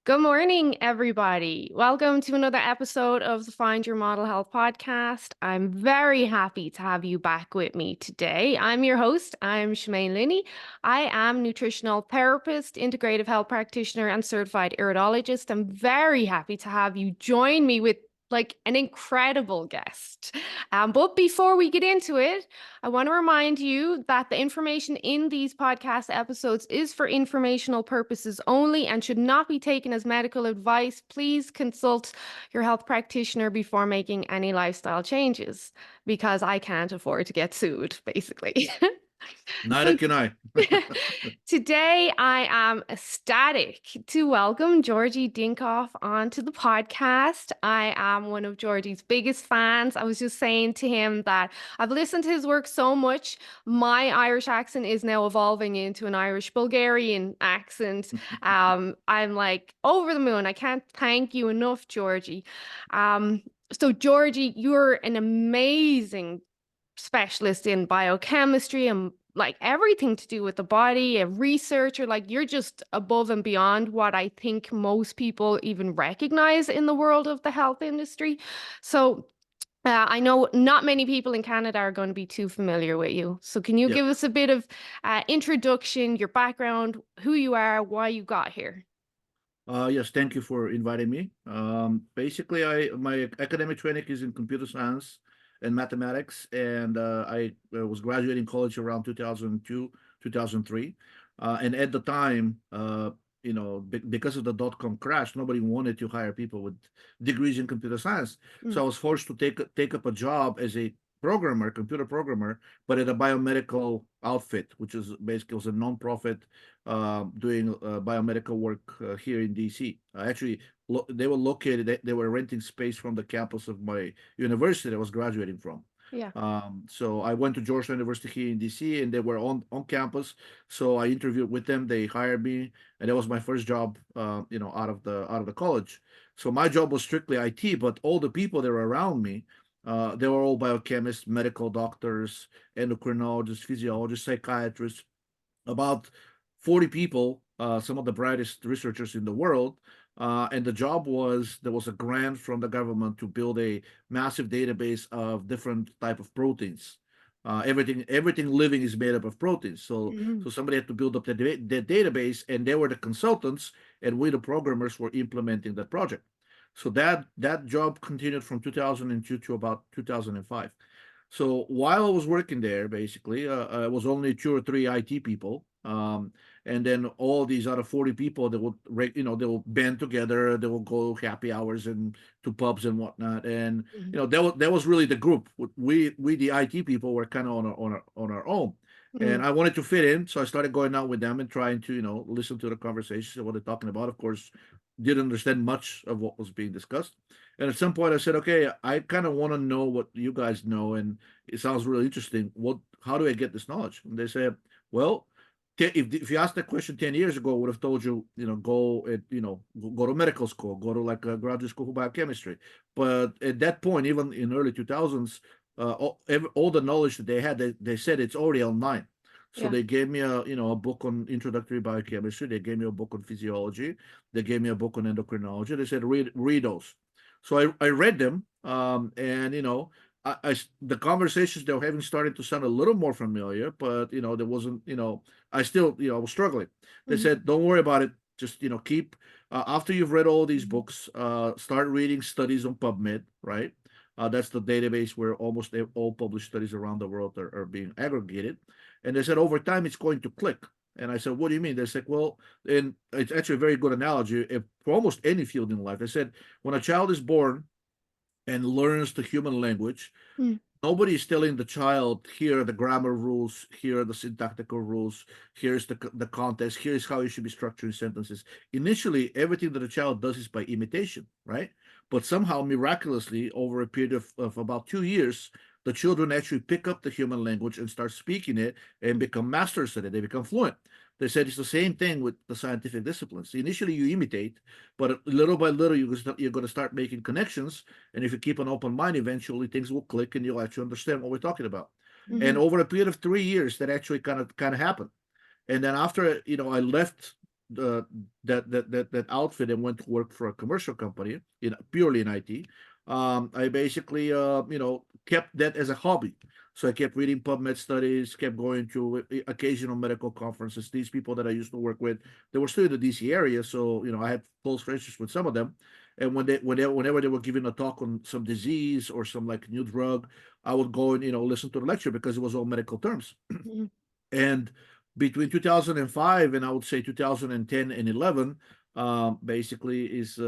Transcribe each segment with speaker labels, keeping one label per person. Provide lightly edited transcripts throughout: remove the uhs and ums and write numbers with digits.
Speaker 1: Good morning, everybody. Welcome to another episode of the Find Your Model Health podcast. I'm very happy to have you back with me today. I'm your host. I'm Chemaines. I am nutritional therapist, integrative health practitioner, and certified iridologist. I'm very happy to have you join me with an incredible guest. But before we get into it, I want to remind you that the information in these podcast episodes is for informational purposes only and should not be taken as medical advice. Please consult your health practitioner before making any lifestyle changes because I can't afford to get sued, basically.
Speaker 2: Neither
Speaker 1: So
Speaker 2: can I.
Speaker 1: today, I am ecstatic to welcome Georgi Dinkov onto the podcast. I am one of Georgie's biggest fans. I was just saying to him that I've listened to his work so much, my Irish accent is now evolving into an Irish Bulgarian accent. I'm like over the moon. I can't thank you enough, Georgie. So, Georgie, you're an amazing specialist in biochemistry and everything to do with the body, a researcher. You're just above and beyond what I think most people even recognize in the world of the health industry. So I know not many people in Canada are going to be too familiar with you. So can you
Speaker 2: Yep.
Speaker 1: give us a bit of introduction, your background, who you are, why you got here?
Speaker 2: Yes, thank you for inviting me. Basically, my academic training is in computer science and mathematics, and I was graduating college around 2002, 2003. And at the time, because of the dot-com crash, nobody wanted to hire people with degrees in computer science.
Speaker 1: Mm,
Speaker 2: So I was forced to take up a job as a programmer, computer programmer, but at a biomedical outfit, which is basically was a non-profit doing biomedical work here in DC. Actually, they were located, they were renting space from the campus of my university I was graduating from.
Speaker 1: yeah.
Speaker 2: So I went to Georgetown University here in DC, and they were on campus. So I interviewed with them. They hired me, and that was my first job, out of the college. So my job was strictly IT, but all the people that were around me, they were all biochemists, medical doctors, endocrinologists, physiologists, psychiatrists, about 40 people, some of the brightest researchers in the world. And the job was there was a grant from the government to build a massive database of different type of proteins. Everything living is made up of proteins. So
Speaker 1: Mm,
Speaker 2: so somebody had to build up the database, and they were the consultants, and we the programmers were implementing that project. So that job continued from 2002 to about 2005. So while I was working there, basically, I was only two or three IT people, and then all these other 40 people, they will band together, they will go happy hours and to pubs and whatnot, and
Speaker 1: mm,
Speaker 2: that was really the group. We the IT people were kind of on our own,
Speaker 1: mm,
Speaker 2: and I wanted to fit in, so I started going out with them and trying to listen to the conversations and what they're talking about. Of course, didn't understand much of what was being discussed. And at some point, I said, "Okay, I kind of want to know what you guys know, and it sounds really interesting. How do I get this knowledge?" And they said, "Well, if you asked that question 10 years ago, I would have told you, go to medical school, go to like a graduate school for biochemistry. But at that point, even in early 2000s, all the knowledge that they had, they said it's already online." So
Speaker 1: yeah.
Speaker 2: they gave me a book on introductory biochemistry. They gave me a book on physiology. They gave me a book on endocrinology. They said read those. So I read them, and the conversations they were having started to sound a little more familiar, but there wasn't, I still, I was struggling. They
Speaker 1: Mm,
Speaker 2: said, "Don't worry about it. Just keep after you've read all these books, start reading studies on PubMed, right? That's the database where almost all published studies around the world are being aggregated." And they said, "Over time, it's going to click." And I said, "What do you mean?" They said, "Well," and it's actually a very good analogy. If for almost any field in life, they said, when a child is born and learns the human language,
Speaker 1: mm,
Speaker 2: nobody is telling the child, "Here are the grammar rules, here are the syntactical rules, here's the context, here's how you should be structuring sentences." Initially, everything that a child does is by imitation, right? But somehow, miraculously, over a period of about 2 years, the children actually pick up the human language and start speaking it and become masters at it. They become fluent. They said it's the same thing with the scientific disciplines. Initially, you imitate, but little by little, you're going to start making connections, and if you keep an open mind, eventually things will click and you'll actually understand what we're talking about. And
Speaker 1: mhm,
Speaker 2: over a period of 3 years, that actually kind of happened. And then after I left uh, that outfit and went to work for a commercial company in purely in IT. I basically kept that as a hobby. So I kept reading PubMed studies, kept going to occasional medical conferences. These people that I used to work with, they were still in the DC area, so I had close friendships with some of them. And whenever they were giving a talk on some disease or some like new drug, I would go and listen to the lecture because it was all medical terms.
Speaker 1: Mhm.
Speaker 2: And between 2005 and I would say 2010 and 11, basically is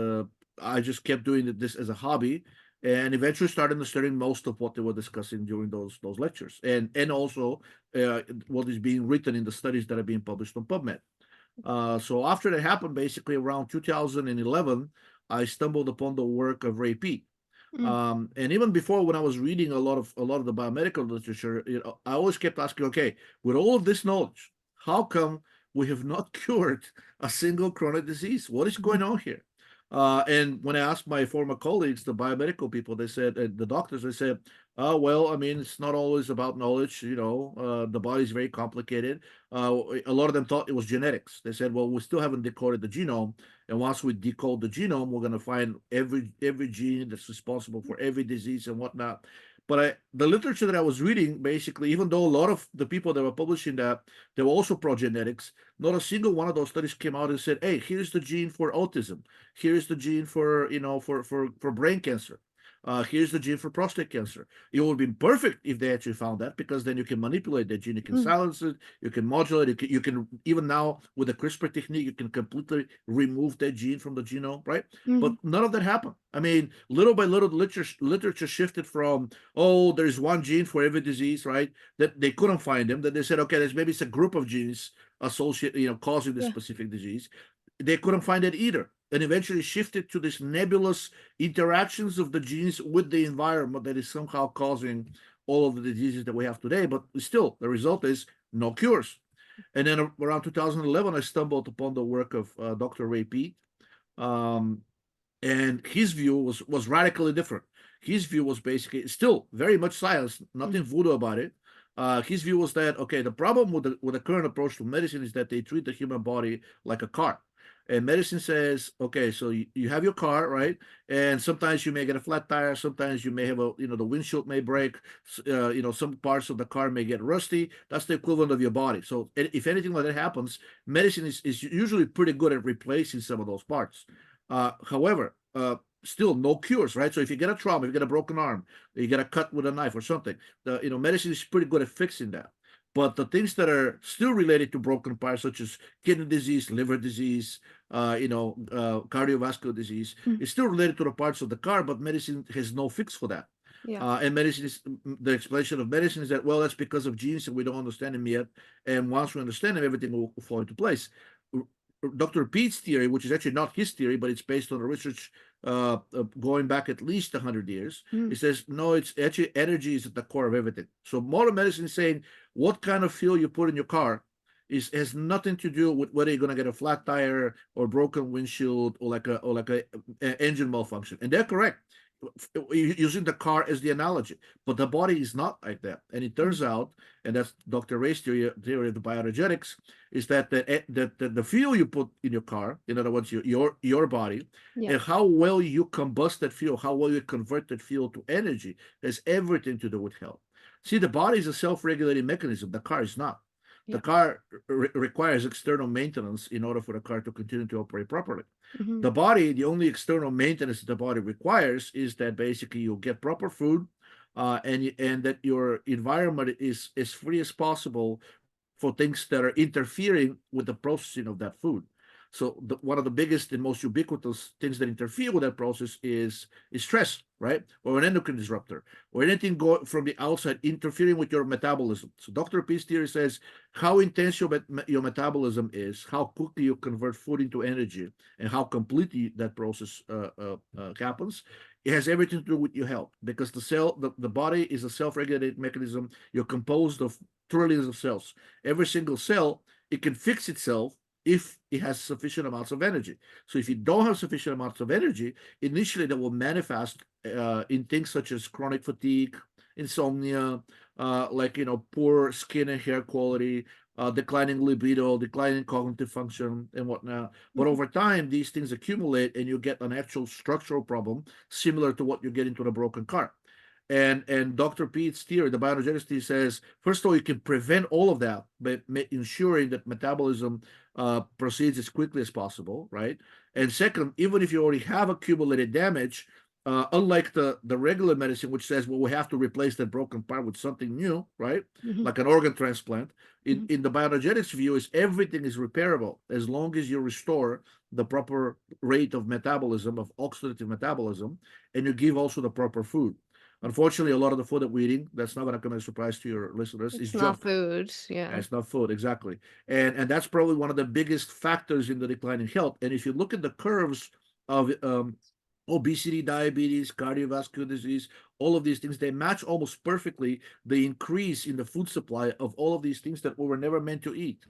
Speaker 2: I just kept doing this as a hobby, and eventually started understanding most of what they were discussing during those lectures, and also what is being written in the studies that are being published on PubMed. So after that happened, basically around 2011, I stumbled upon the work of Ray Peat.
Speaker 1: Mm.
Speaker 2: And even before, when I was reading a lot of the biomedical literature, I always kept asking, okay, with all of this knowledge, how come we have not cured a single chronic disease? What is
Speaker 1: Mhm.
Speaker 2: going on here? And when I asked my former colleagues, the biomedical people, they said, the doctors, they said, oh, well, I mean, it's not always about knowledge. The body is very complicated. A lot of them thought it was genetics. They said, well, we still haven't decoded the genome. And once we decode the genome, we're going to find every gene that's responsible for every disease and whatnot. But the literature that I was reading, basically, even though a lot of the people that were publishing that, they were also pro genetics, not a single one of those studies came out and said, hey, here's the gene for autism. Here's the gene for, for brain cancer. Here's the gene for prostate cancer. It would have been perfect if they actually found that, because then you can manipulate that gene, you can
Speaker 1: Mm.
Speaker 2: silence it, you can modulate it, you can even now with the CRISPR technique, you can completely remove that gene from the genome, right? But
Speaker 1: Mhm.
Speaker 2: none of that happened. I mean, little by little, the literature shifted from, oh, there's one gene for every disease, right? That they couldn't find them. That they said, okay, there's maybe it's a group of genes associated, causing this
Speaker 1: Yeah.
Speaker 2: specific disease. They couldn't find it either, and eventually shifted to this nebulous interactions of the genes with the environment that is somehow causing all of the diseases that we have today. But still, the result is no cures. And then around 2011, I stumbled upon the work of Dr. Ray Peat, um, and his view was radically different. His view was basically still very much science,
Speaker 1: Mm.
Speaker 2: nothing voodoo about it. His view was that, okay, the problem with the current approach to medicine is that they treat the human body like a car. And medicine says, okay, so you have your car, right? And sometimes you may get a flat tire. Sometimes you may have the windshield may break. Some parts of the car may get rusty. That's the equivalent of your body. So if anything like that happens, medicine is usually pretty good at replacing some of those parts. However, still no cures, right? So if you get a trauma, if you get a broken arm, you get a cut with a knife or something, medicine is pretty good at fixing that. But the things that are still related to broken parts, such as kidney disease, liver disease, cardiovascular disease,
Speaker 1: Mm.
Speaker 2: is still related to the parts of the car, but medicine has no fix for that.
Speaker 1: Yeah.
Speaker 2: And medicine is the explanation of medicine is that, well, that's because of genes and we don't understand them yet. And once we understand them, everything will fall into place. Dr. Peat's theory, which is actually not his theory, but it's based on the research going back at least 100 years,
Speaker 1: Mm.
Speaker 2: he says, no, it's actually energy is at the core of everything. So modern medicine is saying what kind of fuel you put in your car has nothing to do with whether you're going to get a flat tire or broken windshield or like a engine malfunction. And they're correct using the car as the analogy, but the body is not like that. And it
Speaker 1: Mm.
Speaker 2: turns out, and that's Dr. Ray's theory of the bioenergetics, is that the fuel you put in your car, in other words, your body,
Speaker 1: Yeah.
Speaker 2: and how well you combust that fuel, how well you convert that fuel to energy, has everything to do with health. See, the body is a self-regulating mechanism. The car is not. The
Speaker 1: Yeah.
Speaker 2: car requires external maintenance in order for the car to continue to operate properly.
Speaker 1: Mhm.
Speaker 2: The body, the only external maintenance that the body requires is that basically you get proper food, and that your environment is as free as possible for things that are interfering with the processing of that food. So one of the biggest and most ubiquitous things that interfere with that process is stress, right? Or an endocrine disruptor, or anything from the outside interfering with your metabolism. So Dr. Peace theory says how intense your metabolism is, how quickly you convert food into energy, and how completely that process happens. It has everything to do with your health, because the body is a self-regulated mechanism. You're composed of trillions of cells. Every single cell, it can fix itself if it has sufficient amounts of energy. So if you don't have sufficient amounts of energy, initially that will manifest in things such as chronic fatigue, insomnia, poor skin and hair quality, declining libido, declining cognitive function, and whatnot. But over time, these things accumulate, and you get an actual structural problem similar to what you get into a broken car. And Dr. Peat's theory, the bioenergetics theory, says first of all you can prevent all of that by ensuring that metabolism proceeds as quickly as possible, right? And second, even if you already have accumulated damage, unlike the regular medicine, which says, well, we have to replace that broken part with something new, right?
Speaker 1: Mm-hmm.
Speaker 2: Like an organ transplant.
Speaker 1: Mm-hmm.
Speaker 2: In the bioenergetics view, is everything is repairable as long as you restore the proper rate of metabolism, of oxidative metabolism, and you give also the proper food. Unfortunately, a lot of the food that we're eating, that's not going to come as a surprise to your listeners, is
Speaker 1: It's not
Speaker 2: junk.
Speaker 1: food. Yeah.
Speaker 2: It's not food, exactly. And that's probably one of the biggest factors in the decline in health. And if you look at the curves of obesity, diabetes, cardiovascular disease, all of these things, they match almost perfectly the increase in the food supply of all of these things that we were never meant to eat,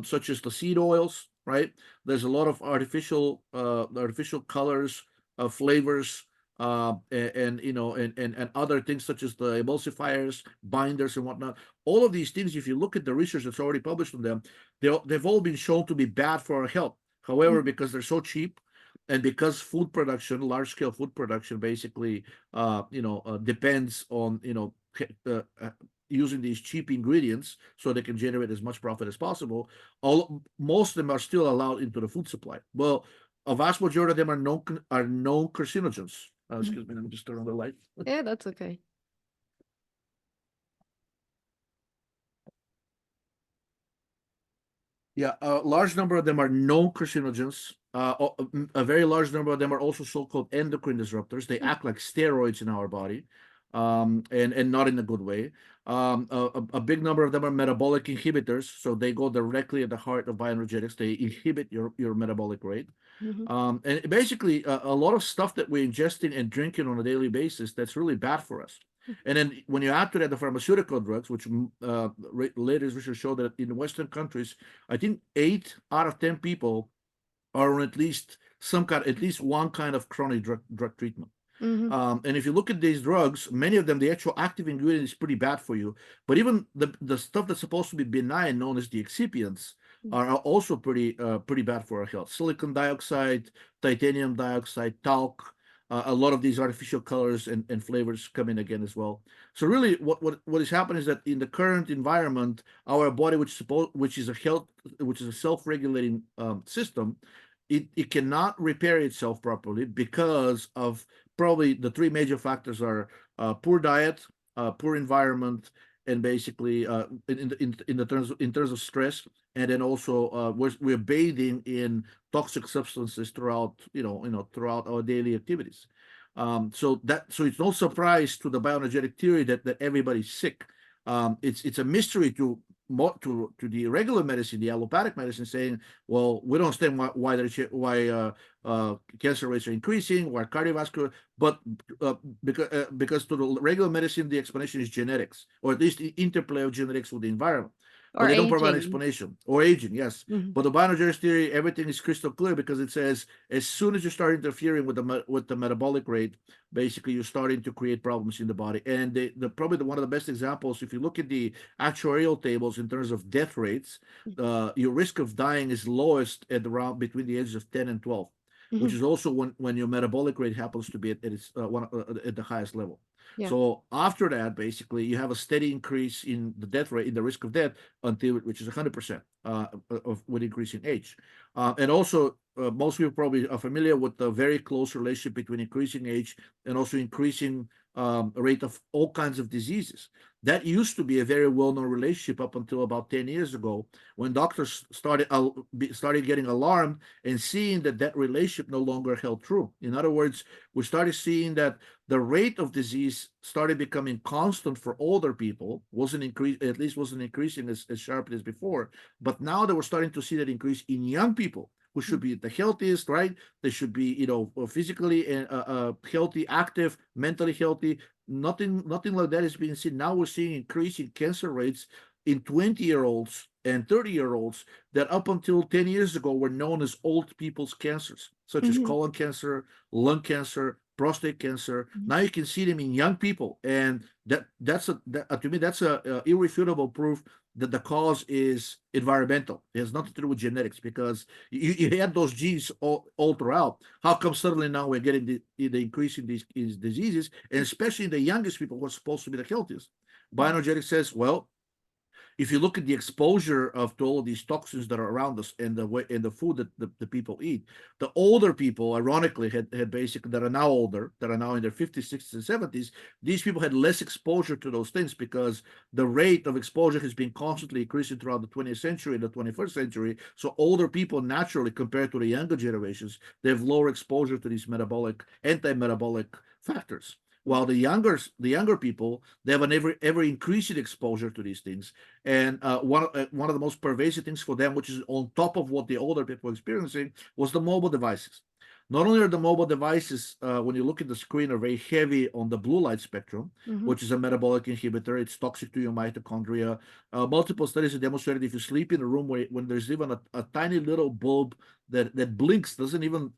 Speaker 2: such as the seed oils, right? There's a lot of artificial colors, flavors, and and other things such as the emulsifiers, binders, and whatnot. All of these things, if you look at the research that's already published on them, they've all been shown to be bad for our health. However,
Speaker 1: Mm-hmm.
Speaker 2: because they're so cheap, and because food production, large scale food production, basically, depends on using these cheap ingredients so they can generate as much profit as possible. Most of them are still allowed into the food supply. Well, a vast majority of them are known carcinogens.
Speaker 1: Mm-hmm.
Speaker 2: Excuse me, let me just turn on the light.
Speaker 1: Yeah, that's okay.
Speaker 2: Yeah, a large number of them are known carcinogens. A very large number of them are also so-called endocrine disruptors. They act like steroids in our body, and not in a good way. A big number of them are metabolic inhibitors, so they go directly at the heart of bioenergetics. They inhibit your metabolic rate.
Speaker 1: Mm-hmm.
Speaker 2: And basically, a lot of stuff that we're ingesting and drinking on a daily basis that's really bad for us. And then when you add to that the pharmaceutical drugs, which latest research showed that in Western countries, I think 8 out of 10 people are on at least one kind of chronic drug treatment.
Speaker 1: Mm-hmm.
Speaker 2: And if you look at these drugs, many of them, the actual active ingredient is pretty bad for you. But even the stuff that's supposed to be benign, known as the excipients, are also pretty bad for our health. Silicon dioxide, titanium dioxide, talc. A lot of these artificial colors and flavors come in again as well. So really, what is happening is that in the current environment, our body, which is a self-regulating system, it cannot repair itself properly because of probably the three major factors are poor diet, poor environment, and basically in terms of stress, and then also we're bathing in toxic substances throughout our daily activities. So it's no surprise to the bioenergetic theory that everybody's sick. It's a mystery to the regular medicine, the allopathic medicine, saying, well, we don't understand why cancer rates are increasing, why cardiovascular, but because to the regular medicine, the explanation is genetics, or at least the interplay of genetics with the environment. But
Speaker 1: Or
Speaker 2: they don't provide an
Speaker 1: aging.
Speaker 2: explanation, or aging, yes.
Speaker 1: Mm-hmm.
Speaker 2: But the bioenergetics theory, everything is crystal clear because it says as soon as you start interfering with the metabolic rate, basically you're starting to create problems in the body. And probably one of the best examples, if you look at the actuarial tables in terms of death rates, your risk of dying is lowest at around between the ages of 10 and 12,
Speaker 1: Mm-hmm.
Speaker 2: which is also when your metabolic rate happens to be at the highest level.
Speaker 1: Yeah.
Speaker 2: So after that, basically, you have a steady increase in the death rate, in the risk of death, which is 100% with increasing age. And also, most people probably are familiar with the very close relationship between increasing age and also increasing rate of all kinds of diseases. That used to be a very well-known relationship up until about 10 years ago, when doctors started getting alarmed and seeing that relationship no longer held true. In other words, we started seeing that the rate of disease started becoming constant for older people, wasn't increasing as sharply as before. But now that we're starting to see that increase in young people, who should be the healthiest, right? They should be, physically healthy, active, mentally healthy. Nothing like that is being seen. Now we're seeing increasing cancer rates in 20-year-olds and 30-year-olds that up until 10 years ago were known as old people's cancers, such as
Speaker 1: Mm-hmm.
Speaker 2: colon cancer, lung cancer, prostate cancer.
Speaker 1: Mm-hmm.
Speaker 2: Now you can see them in young people, and to me that's a irrefutable proof that the cause is environmental. It has nothing to do with genetics, because you had those genes all throughout. How come suddenly now we're getting the increase in these diseases, and especially in the youngest people who are supposed to be the healthiest? Bioenergetics says, well, if you look at the exposure of to all of these toxins that are around us and the way and the food that the people eat, the older people, ironically, had basically that are now older, that are now in their 50s, 60s, and 70s, these people had less exposure to those things because the rate of exposure has been constantly increasing throughout the 20th century and the 21st century. So older people naturally, compared to the younger generations, they have lower exposure to these metabolic, anti-metabolic factors. While the younger people, they have an ever increasing exposure to these things, and one of the most pervasive things for them, which is on top of what the older people were experiencing, was the mobile devices. Not only are the mobile devices, when you look at the screen, are very heavy on the blue light spectrum,
Speaker 1: Mm-hmm.
Speaker 2: which is a metabolic inhibitor. It's toxic to your mitochondria. Multiple studies have demonstrated if you sleep in a room when there's even a tiny little bulb that blinks, doesn't even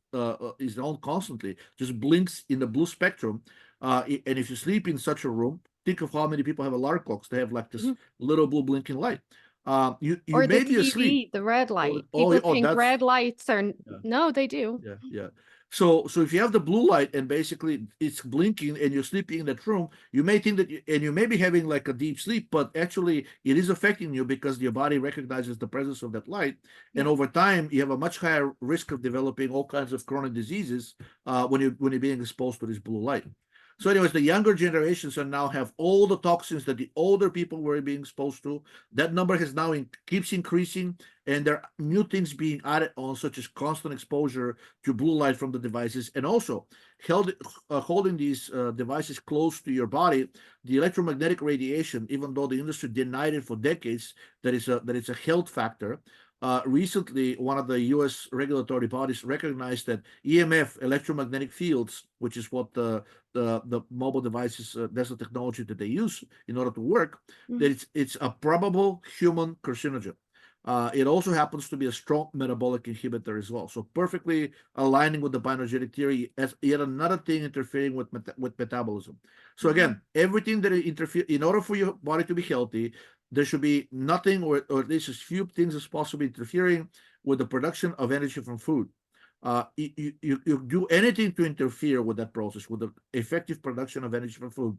Speaker 2: is on constantly, just blinks in the blue spectrum. And if you sleep in such a room, think of how many people have alarm clocks. They have like this
Speaker 1: Mm-hmm.
Speaker 2: little blue blinking light. You
Speaker 1: Or the
Speaker 2: may be asleep.
Speaker 1: TV, the red
Speaker 2: Oh,
Speaker 1: light.
Speaker 2: oh,
Speaker 1: People
Speaker 2: oh,
Speaker 1: think
Speaker 2: that's
Speaker 1: red lights are,
Speaker 2: yeah,
Speaker 1: no, they do.
Speaker 2: yeah, yeah. So if you have the blue light and basically it's blinking and you're sleeping in that room, you may think that and you may be having like a deep sleep, but actually it is affecting you because your body recognizes the presence of that light, and
Speaker 1: Yeah.
Speaker 2: over time you have a much higher risk of developing all kinds of chronic diseases when you're being exposed to this blue light. So, anyways, the younger generations are now have all the toxins that the older people were being exposed to. That number has now keeps increasing, and there are new things being added on, such as constant exposure to blue light from the devices, and also holding these devices close to your body. The electromagnetic radiation, even though the industry denied it for decades, that it's a health factor. Recently, one of the U.S. regulatory bodies recognized that EMF, electromagnetic fields, which is what the mobile devices, that's the technology that they use in order to work, that
Speaker 1: Mhm.
Speaker 2: it's a probable human carcinogen. It also happens to be a strong metabolic inhibitor as well. So perfectly aligning with the bioenergetic theory as yet another thing interfering with metabolism. So
Speaker 1: Mhm.
Speaker 2: again, everything that interfere in order for your body to be healthy, there should be nothing, or at least as few things as possible interfering with the production of energy from food. You do anything to interfere with that process, with the effective production of energy from food.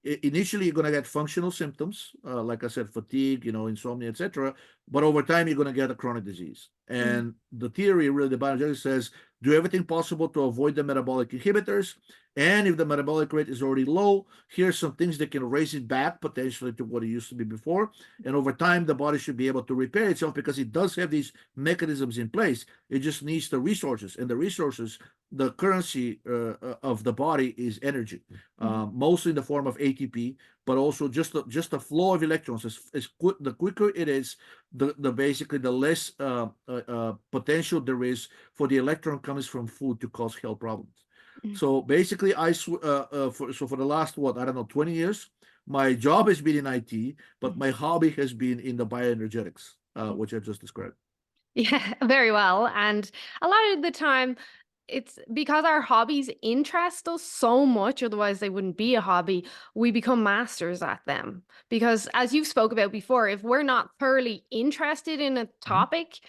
Speaker 2: Initially, you're going to get functional symptoms, like I said, fatigue, insomnia, etc. But over time, you're going to get a chronic disease.
Speaker 1: Mhm.
Speaker 2: And the theory, really, the biogenetics says, do everything possible to avoid the metabolic inhibitors. And if the metabolic rate is already low, here's some things that can raise it back potentially to what it used to be before. And over time, the body should be able to repair itself because it does have these mechanisms in place. It just needs the resources. And the resources, the currency of the body is energy,
Speaker 1: Mhm.
Speaker 2: mostly in the form of ATP, but also just the flow of electrons. The quicker it is, the basically the less potential there is for the electron comes from food to cause health problems.
Speaker 1: Mhm.
Speaker 2: So basically, for the last what I don't know 20 years, my job has been in IT, but
Speaker 1: Mhm.
Speaker 2: my hobby has been in the bioenergetics,
Speaker 1: Mhm.
Speaker 2: which I just described.
Speaker 1: Yeah, very well. And a lot of the time, it's because our hobbies interest us so much, otherwise they wouldn't be a hobby. We become masters at them. Because as you've spoke about before, if we're not thoroughly interested in a
Speaker 2: Mhm.
Speaker 1: topic,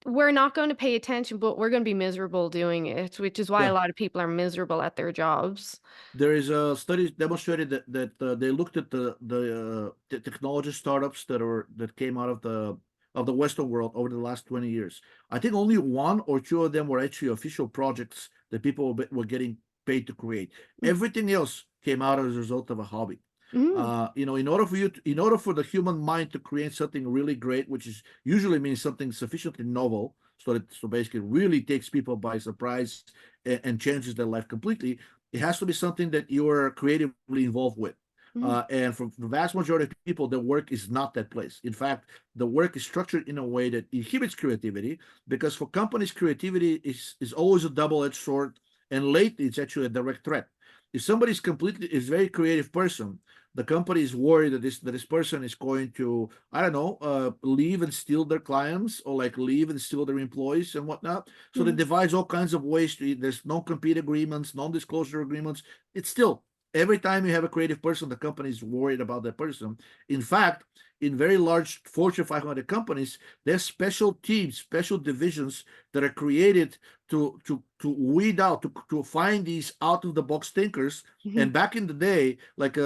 Speaker 1: we're not going to pay attention, but we're going to be miserable doing it, which is why a
Speaker 2: Yeah.
Speaker 1: lot of people are miserable at their jobs.
Speaker 2: There is a study demonstrated that they looked at the technology startups that came out of the Western world over the last 20 years. I think only one or two of them were actually official projects that people were getting paid to create. Everything else came out as a result of a hobby.
Speaker 1: Mm-hmm.
Speaker 2: In order for the human mind to create something really great, which is usually means something sufficiently novel, so basically really takes people by surprise and changes their life completely, it has to be something that you're creatively involved with. And for the vast majority of people, the work is not that place. In fact, the work is structured in a way that inhibits creativity because for companies, creativity is always a double-edged sword, and lately it's actually a direct threat. If somebody's completely is a very creative person, the company is worried that this person is going to, I don't know, leave and steal their clients, or like leave and steal their employees and whatnot. So they
Speaker 1: Mm-hmm.
Speaker 2: devise all kinds of ways to. There's non-compete agreements, non-disclosure agreements. It's still every time you have a creative person, the company is worried about that person. In fact, in very large Fortune 500 companies, there's special teams, special divisions that are created to weed out, to find these out of the box thinkers.
Speaker 1: Mhm.
Speaker 2: And back in the day, like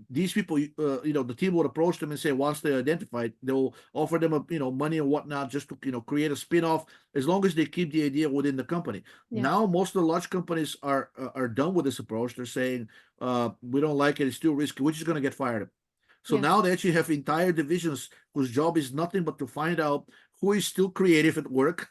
Speaker 2: these people, the team would approach them and say, once they're identified, they'll offer them money and whatnot, just to create a spin-off, as long as they keep the idea within the company.
Speaker 1: Yeah.
Speaker 2: Now most of the large companies are done with this approach. They're saying, we don't like it, it's too risky, we're just going to get fired. So
Speaker 1: Yeah.
Speaker 2: now they actually have entire divisions whose job is nothing but to find out who is still creative at work,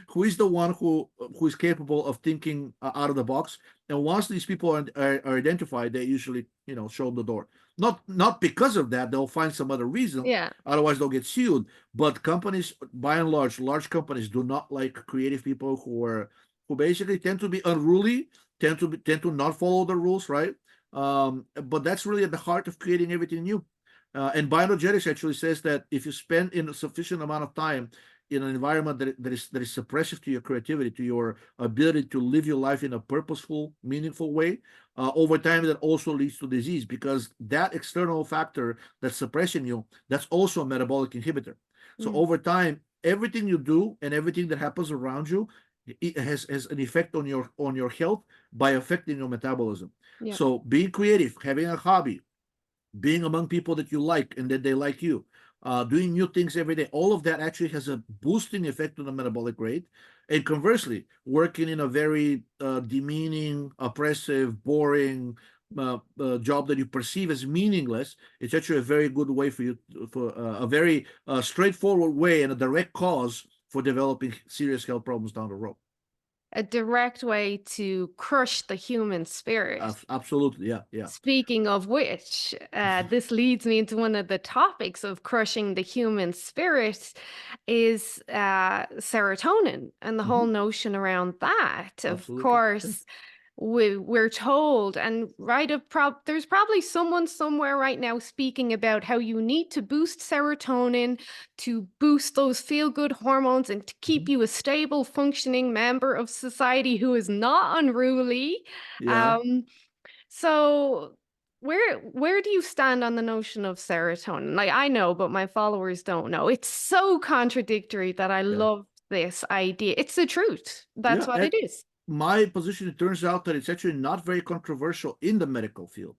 Speaker 2: who is the one who is capable of thinking out of the box. And once these people are identified, they usually show them the door. Not because of that, they'll find some other reason.
Speaker 1: Yeah.
Speaker 2: Otherwise, they'll get sued. But companies, by and large companies do not like creative people who basically tend to be unruly, tend to not follow the rules, right? But that's really at the heart of creating everything new. And bioenergetics actually says that if you spend in a sufficient amount of time in an environment that is suppressive to your creativity, to your ability to live your life in a purposeful, meaningful way, over time that also leads to disease, because that external factor that's suppressing you, that's also a metabolic inhibitor. So
Speaker 1: Mm.
Speaker 2: over time, everything you do and everything that happens around you, it has an effect on your health by affecting your metabolism.
Speaker 1: Yeah.
Speaker 2: So being creative, having a hobby, being among people that you like and that they like you, doing new things every day, all of that actually has a boosting effect on the metabolic rate. And conversely, working in a very demeaning, oppressive, boring job that you perceive as meaningless, it's actually a very good way for you, for a very straightforward way and a direct cause for developing serious health problems down the road.
Speaker 1: A direct way to crush the human spirit.
Speaker 2: Absolutely, yeah, yeah.
Speaker 1: Speaking of which, this leads me into one of the topics of crushing the human spirit is serotonin and the whole
Speaker 2: Hmm.
Speaker 1: notion around that. Of
Speaker 2: Absolutely, yeah.
Speaker 1: course, we're told, and there's probably someone somewhere right now speaking about how you need to boost serotonin to boost those feel good hormones and to keep
Speaker 2: Mhm.
Speaker 1: you a stable, functioning member of society who is not unruly.
Speaker 2: Yeah,
Speaker 1: Um, so where do you stand on the notion of serotonin? Like I know, but my followers don't know. It's so contradictory that I
Speaker 2: yeah,
Speaker 1: love this idea. It's the truth. That's
Speaker 2: yeah.
Speaker 1: what
Speaker 2: And
Speaker 1: it is.
Speaker 2: my position, it turns out that it's actually not very controversial in the medical field.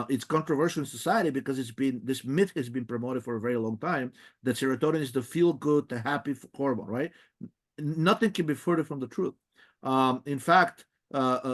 Speaker 2: It's controversial in society because this myth has been promoted for a very long time that serotonin is the feel good, the happy hormone, right? Nothing can be further from the truth. In fact,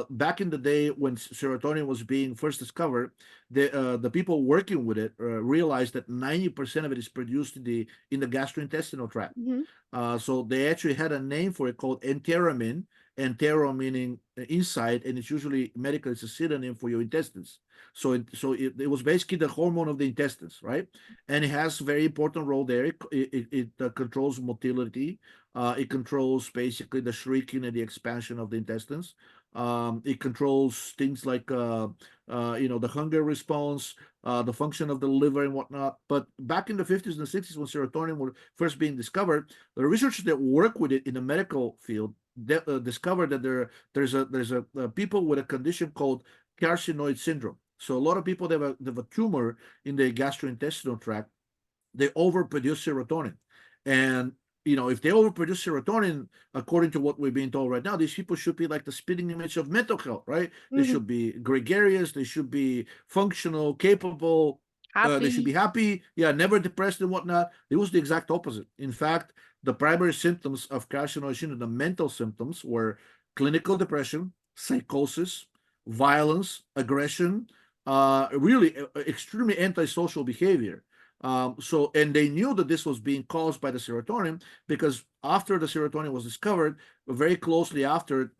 Speaker 2: back in the day when serotonin was being first discovered, the people working with it realized that 90% of it is produced in the gastrointestinal tract.
Speaker 1: Mhm.
Speaker 2: So they actually had a name for it called enteromin, entero meaning inside, and it's usually medically it's a synonym for your intestines. So it was basically the hormone of the intestines, right? And it has a very important role there. It controls motility. It controls basically the shrinking and the expansion of the intestines. It controls things like the hunger response, the function of the liver and whatnot. But back in the 50s and 60s, when serotonin was first being discovered, the researchers that work with it in the medical field discovered that there's a people with a condition called carcinoid syndrome. So a lot of people that have a tumor in the gastrointestinal tract, they overproduce serotonin. And if they overproduce serotonin, according to what we're being told right now, these people should be like the spitting image of mental health, right? They
Speaker 1: Mhm.
Speaker 2: should be gregarious, they should be functional, capable, they should be
Speaker 1: Happy.
Speaker 2: happy, yeah, never depressed and whatnot. It was the exact opposite. In fact, the primary symptoms of carcinoid syndrome, the mental symptoms, were clinical depression, psychosis, violence, aggression, really extremely antisocial behavior. And they knew that this was being caused by the serotonin because after the serotonin was discovered, very closely after,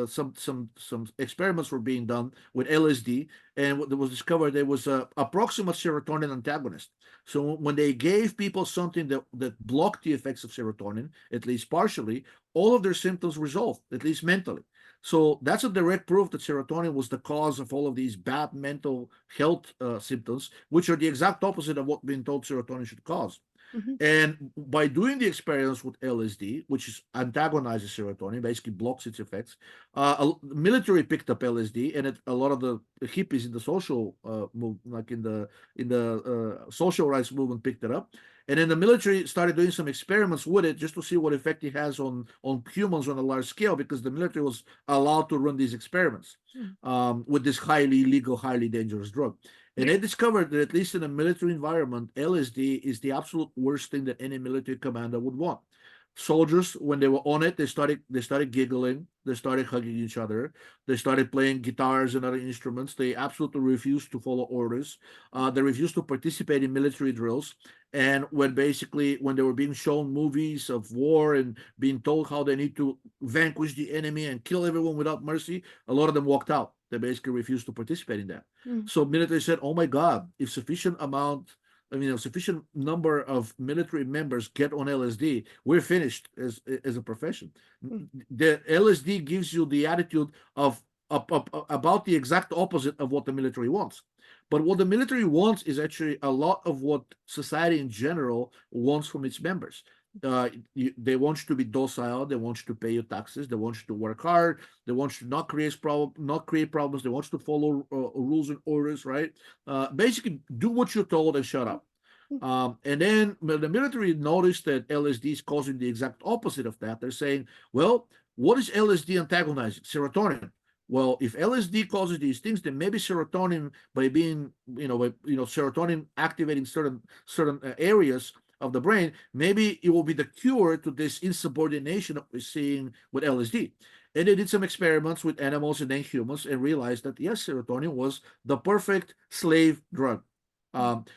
Speaker 2: some experiments were being done with LSD, and what was discovered there was a approximate serotonin antagonist. So when they gave people something that blocked the effects of serotonin, at least partially, all of their symptoms resolved, at least mentally. So that's a direct proof that serotonin was the cause of all of these bad mental health symptoms, which are the exact opposite of what we've been told serotonin should cause.
Speaker 1: Mhm.
Speaker 2: And by doing the experiments with LSD, which is antagonizes serotonin, basically blocks its effects, the military picked up LSD, and a lot of the hippies in the social like in the social rights movement picked it up, and then the military started doing some experiments with it just to see what effect it has on humans on a large scale, because the military was allowed to run these experiments
Speaker 1: Mm.
Speaker 2: with this highly illegal, highly dangerous drug. And
Speaker 1: Yeah.
Speaker 2: they discovered that, at least in a military environment, LSD is the absolute worst thing that any military commander would want. Soldiers, when they were on it, they started giggling, they started hugging each other, they started playing guitars and other instruments. They absolutely refused to follow orders. They refused to participate in military drills. And when they were being shown movies of war and being told how they need to vanquish the enemy and kill everyone without mercy, a lot of them walked out. They basically refused to participate in that.
Speaker 1: Mm.
Speaker 2: So military said, "Oh my God, if a sufficient number of military members get on LSD, we're finished as a profession."
Speaker 1: Mm.
Speaker 2: The LSD gives you the attitude of about the exact opposite of what the military wants. But what the military wants is actually a lot of what society in general wants from its members. They want you to be docile. They want you to pay your taxes. They want you to work hard. They want you to not create problems. They want you to follow rules and orders. Right? Basically, do what you're told and shut up.
Speaker 1: Mm.
Speaker 2: And then the military noticed that LSD is causing the exact opposite of that. They're saying, well, what is LSD antagonizing? Serotonin. Well, if LSD causes these things, then maybe serotonin, by being, serotonin activating certain areas of the brain, maybe it will be the cure to this insubordination that we're seeing with LSD. And they did some experiments with animals and then humans and realized that yes, serotonin was the perfect slave drug. And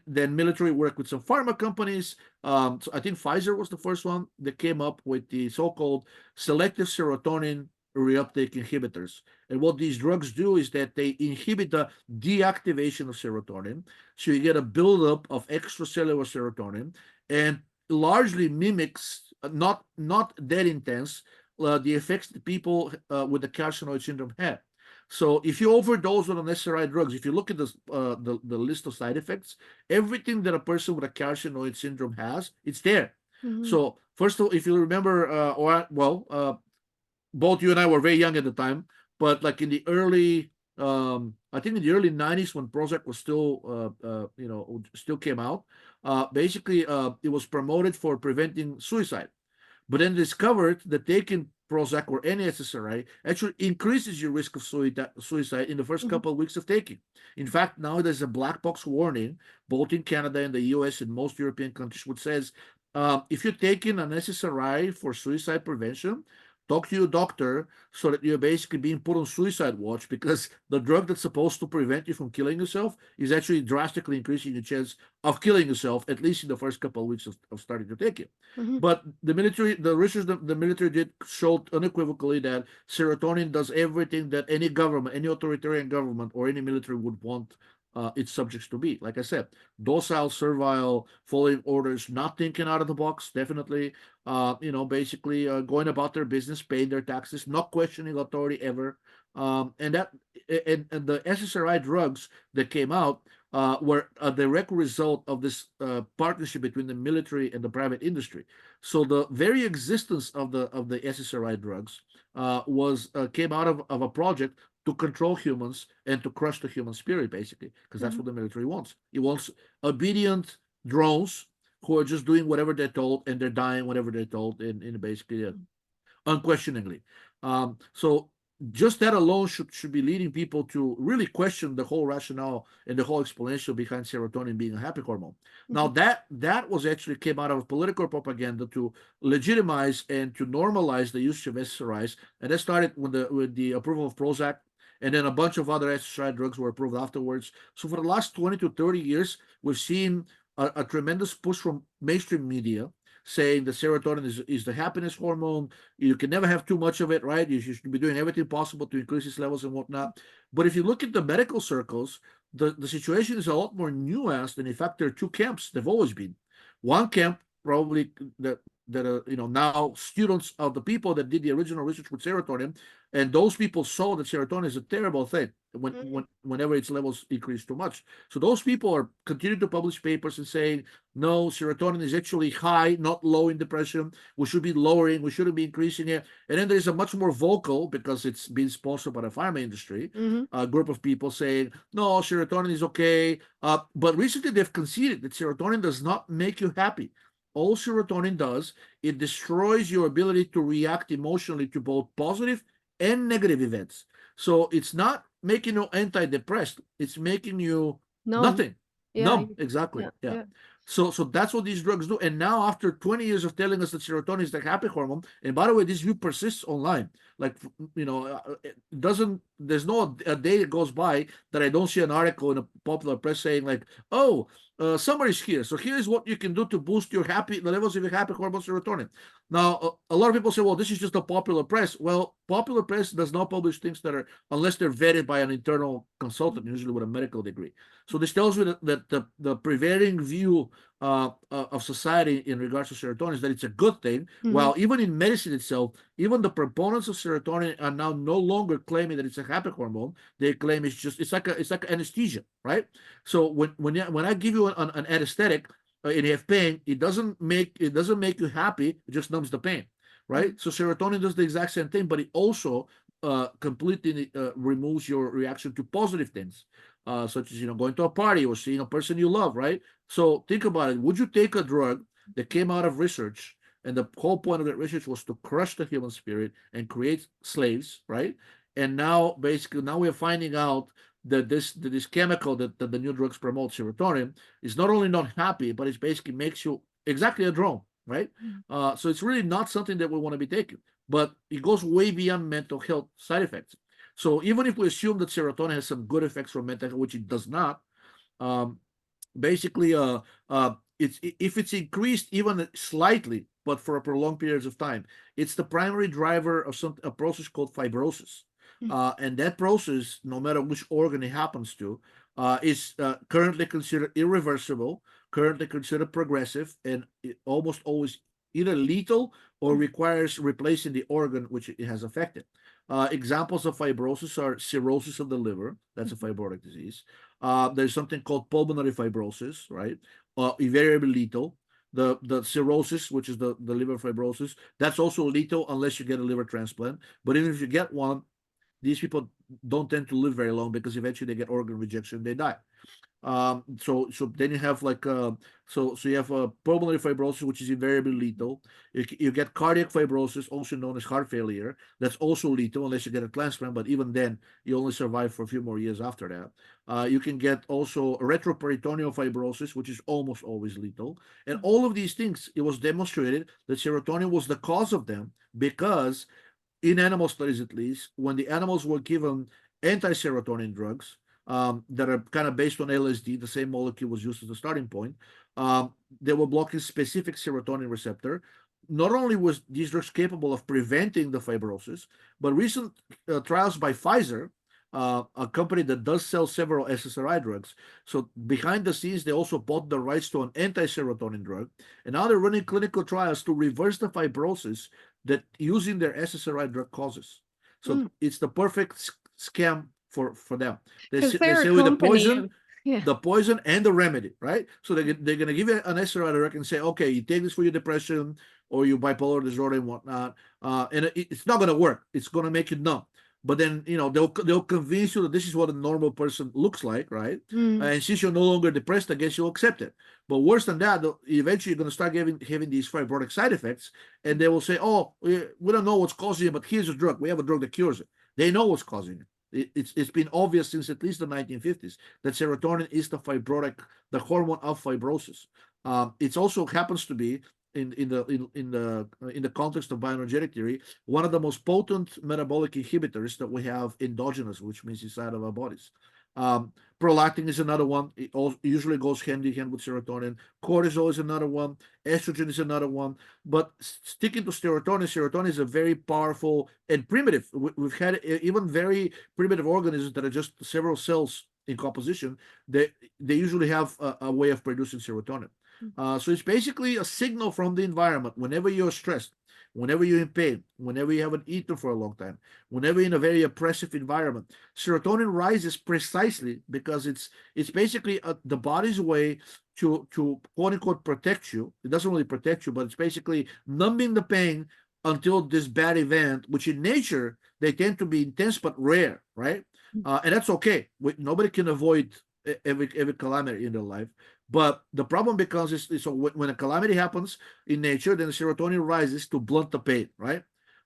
Speaker 2: then military worked with some pharma companies. So I think Pfizer was the first one that came up with the so-called selective serotonin reuptake inhibitors. And what these drugs do is that they inhibit the deactivation of serotonin. So you get a buildup of extracellular serotonin, and largely mimics, not that intense, the effects that people with the carcinoid syndrome had. So if you overdose on SSRI drugs, if you look at the list of side effects, everything that a person with a carcinoid syndrome has, it's there.
Speaker 1: Mhm.
Speaker 2: So first of all, if you remember, both you and I were very young at the time, but like in the early, I think in the early '90s when Prozac was still came out, basically it was promoted for preventing suicide. But then discovered that taking Prozac or any SSRI actually increases your risk of suicide in the first
Speaker 1: Mhm.
Speaker 2: couple of weeks of taking. In fact, now there's a black box warning, both in Canada and the US and most European countries, which says if you're taking an SSRI for suicide prevention, talk to your doctor so that you're basically being put on suicide watch, because the drug that's supposed to prevent you from killing yourself is actually drastically increasing your chance of killing yourself, at least in the first couple of weeks of starting to take it.
Speaker 1: Mhm.
Speaker 2: But the research the military did showed unequivocally that serotonin does everything that any government, any authoritarian government or any military would want its subjects to be. Like I said, docile, servile, following orders, not thinking out of the box, definitely. Basically going about their business, paying their taxes, not questioning authority ever. And the SSRI drugs that came out were a direct result of this partnership between the military and the private industry. So the very existence of the SSRI drugs was came out of a project to control humans and to crush the human spirit, basically, because that's
Speaker 1: Mhm.
Speaker 2: what the military wants. It wants obedient drones who are just doing whatever they're told, and they're dying whatever they're told, in basically unquestioningly. So just that alone should be leading people to really question the whole rationale and the whole explanation behind serotonin being a happy hormone. Now
Speaker 1: Mhm.
Speaker 2: that was actually came out of political propaganda to legitimize and to normalize the use of SSRIs, and that started with the approval of Prozac. And then a bunch of other SSRI drugs were approved afterwards. So for the last 20 to 30 years, we've seen a tremendous push from mainstream media saying that serotonin is the happiness hormone. You can never have too much of it, right? You should be doing everything possible to increase its levels and whatnot. But if you look at the medical circles, the situation is a lot more nuanced. And in fact, there are two camps. They've always been. One camp, probably the now students of the people that did the original research with serotonin, and those people saw that serotonin is a terrible thing whenever its levels increase too much. So those people are continuing to publish papers and saying, no, serotonin is actually high, not low in depression. We should be lowering, we shouldn't be increasing it. And then there's a much more vocal, because it's been sponsored by the pharma industry,
Speaker 1: Mm-hmm.
Speaker 2: a group of people saying, no, serotonin is okay. But recently they've conceded that serotonin does not make you happy. All serotonin does, it destroys your ability to react emotionally to both positive and negative events. So it's not making you antidepressed, it's making you
Speaker 1: Numb.
Speaker 2: nothing.
Speaker 1: Yeah.
Speaker 2: Numb, exactly.
Speaker 1: Yeah.
Speaker 2: Yeah.
Speaker 1: Yeah.
Speaker 2: So that's what these drugs do. And now, after 20 years of telling us that serotonin is the happy hormone, and by the way, this view persists online. Like, it doesn't, there's no a day that goes by that I don't see an article in a popular press saying, like, oh, summer is here. So here's what you can do to boost the levels of your happy hormone serotonin. Now, a lot of people say, well, this is just a popular press. Well, popular press does not publish things that are, unless they're vetted by an internal consultant, usually with a medical degree. So this tells me that the prevailing view of society in regards to serotonin is that it's a good thing.
Speaker 1: Mm-hmm.
Speaker 2: While even in medicine itself, even the proponents of serotonin are now no longer claiming that it's a happy hormone. They claim it's like anesthesia, right? So when I give you an anesthetic and you have pain, it doesn't make you happy. It just numbs the pain, right? So serotonin does the exact same thing, but it also completely removes your reaction to positive things, such as going to a party or seeing a person you love, right? So think about it. Would you take a drug that came out of research, and the whole point of that research was to crush the human spirit and create slaves, right? And now, basically, now we're finding out that this chemical that the new drugs promote, serotonin, is not only not happy, but it basically makes you exactly a drone, right? So it's really not something that we want to be taking, but it goes way beyond mental health side effects. So even if we assume that serotonin has some good effects for mental health, which it does not, um, basically it's if it's increased even slightly but for a prolonged periods of time, it's the primary driver of a process called fibrosis, and that process, no matter which organ it happens to, is currently considered irreversible, currently considered progressive, and almost always either lethal or requires replacing the organ which it has affected. Examples of fibrosis are cirrhosis of the liver, that's a fibrotic disease. There's something called pulmonary fibrosis, right? Invariably lethal. The cirrhosis, which is the liver fibrosis, that's also lethal unless you get a liver transplant. But even if you get one, these people don't tend to live very long because eventually they get organ rejection, they die. So then you have like so you have pulmonary fibrosis, which is invariably lethal. You get cardiac fibrosis, also known as heart failure. That's also lethal unless you get a transplant, but even then you only survive for a few more years after that. You can get also retroperitoneal fibrosis, which is almost always lethal. And all of these things, it was demonstrated that serotonin was the cause of them, because in animal studies, at least, when the animals were given anti-serotonin drugs, that are kind of based on LSD, the same molecule was used as the starting point. They were blocking specific serotonin receptor. Not only was these drugs capable of preventing the fibrosis, but recent trials by Pfizer, a company that does sell several SSRI drugs. So behind the scenes, they also bought the rights to an anti-serotonin drug, and now they're running clinical trials to reverse the fibrosis that using their SSRI drug causes. So it's the perfect scam for them.
Speaker 1: Because
Speaker 2: They
Speaker 1: they're a
Speaker 2: say with
Speaker 1: company. Yeah.
Speaker 2: the poison and the remedy, right? So they're going to give you an SSRI drug and say, okay, you take this for your depression or your bipolar disorder and whatnot, and it's not going to work. It's going to make you numb. But then they'll convince you that this is what a normal person looks like, right? And since you're no longer depressed, I guess you'll accept it. But worse than that, eventually you're going to start having these fibrotic side effects, and they will say, "Oh, we don't know what's causing it, but here's a drug. We have a drug that cures it." They know what's causing it. It's been obvious since at least the 1950s that serotonin is the hormone of fibrosis. It also happens to be in the context of bioenergetic theory, one of the most potent metabolic inhibitors that we have endogenous, which means inside of our bodies. Prolactin is another one. It usually goes hand in hand with serotonin. Cortisol is another one. Estrogen is another one. But sticking to serotonin is a very powerful and primitive. We've had even very primitive organisms that are just several cells in composition. They usually have a way of producing serotonin. So it's basically a signal from the environment whenever you're stressed, whenever you're in pain, whenever you haven't eaten for a long time, whenever you're in a very oppressive environment. Serotonin rises precisely because it's basically the body's way to quote unquote protect you. It doesn't really protect you, but it's basically numbing the pain until this bad event, which in nature they tend to be intense but rare, right? And that's okay. Nobody can avoid every calamity in their life. But the problem becomes is so when a calamity happens in nature, then the serotonin rises to blunt the pain, right?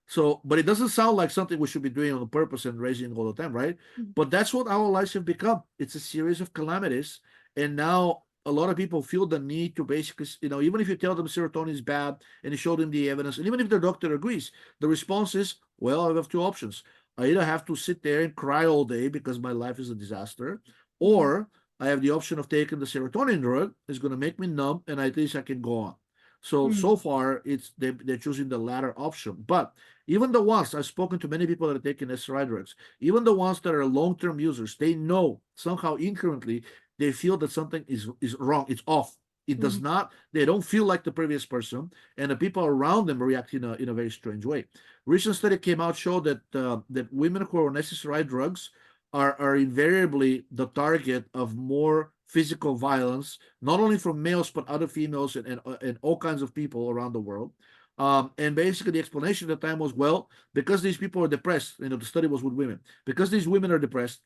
Speaker 2: So, but it doesn't sound like something we should be doing on purpose and raising all the time, right? But that's what our lives have become. It's a series of calamities, and now a lot of people feel the need to basically, even if you tell them serotonin is bad and you show them the evidence, and even if their doctor agrees, the response is, well, I have two options. I either have to sit there and cry all day because my life is a disaster, or I have the option of taking the serotonin drug. It's going to make me numb, and at least I can go on. So far, they're choosing the latter option. But even the ones I've spoken to many people that are taking SSRI drugs, even the ones that are long-term users, they know somehow incrementally they feel that something is wrong. It's off. It does not. They don't feel like the previous person, and the people around them react in a very strange way. Recent study came out showed that women who are on SSRI drugs are invariably the target of more physical violence, not only from males but other females and all kinds of people around the world. And basically, the explanation at the time was, well, because these people are depressed. The study was with women. Because these women are depressed,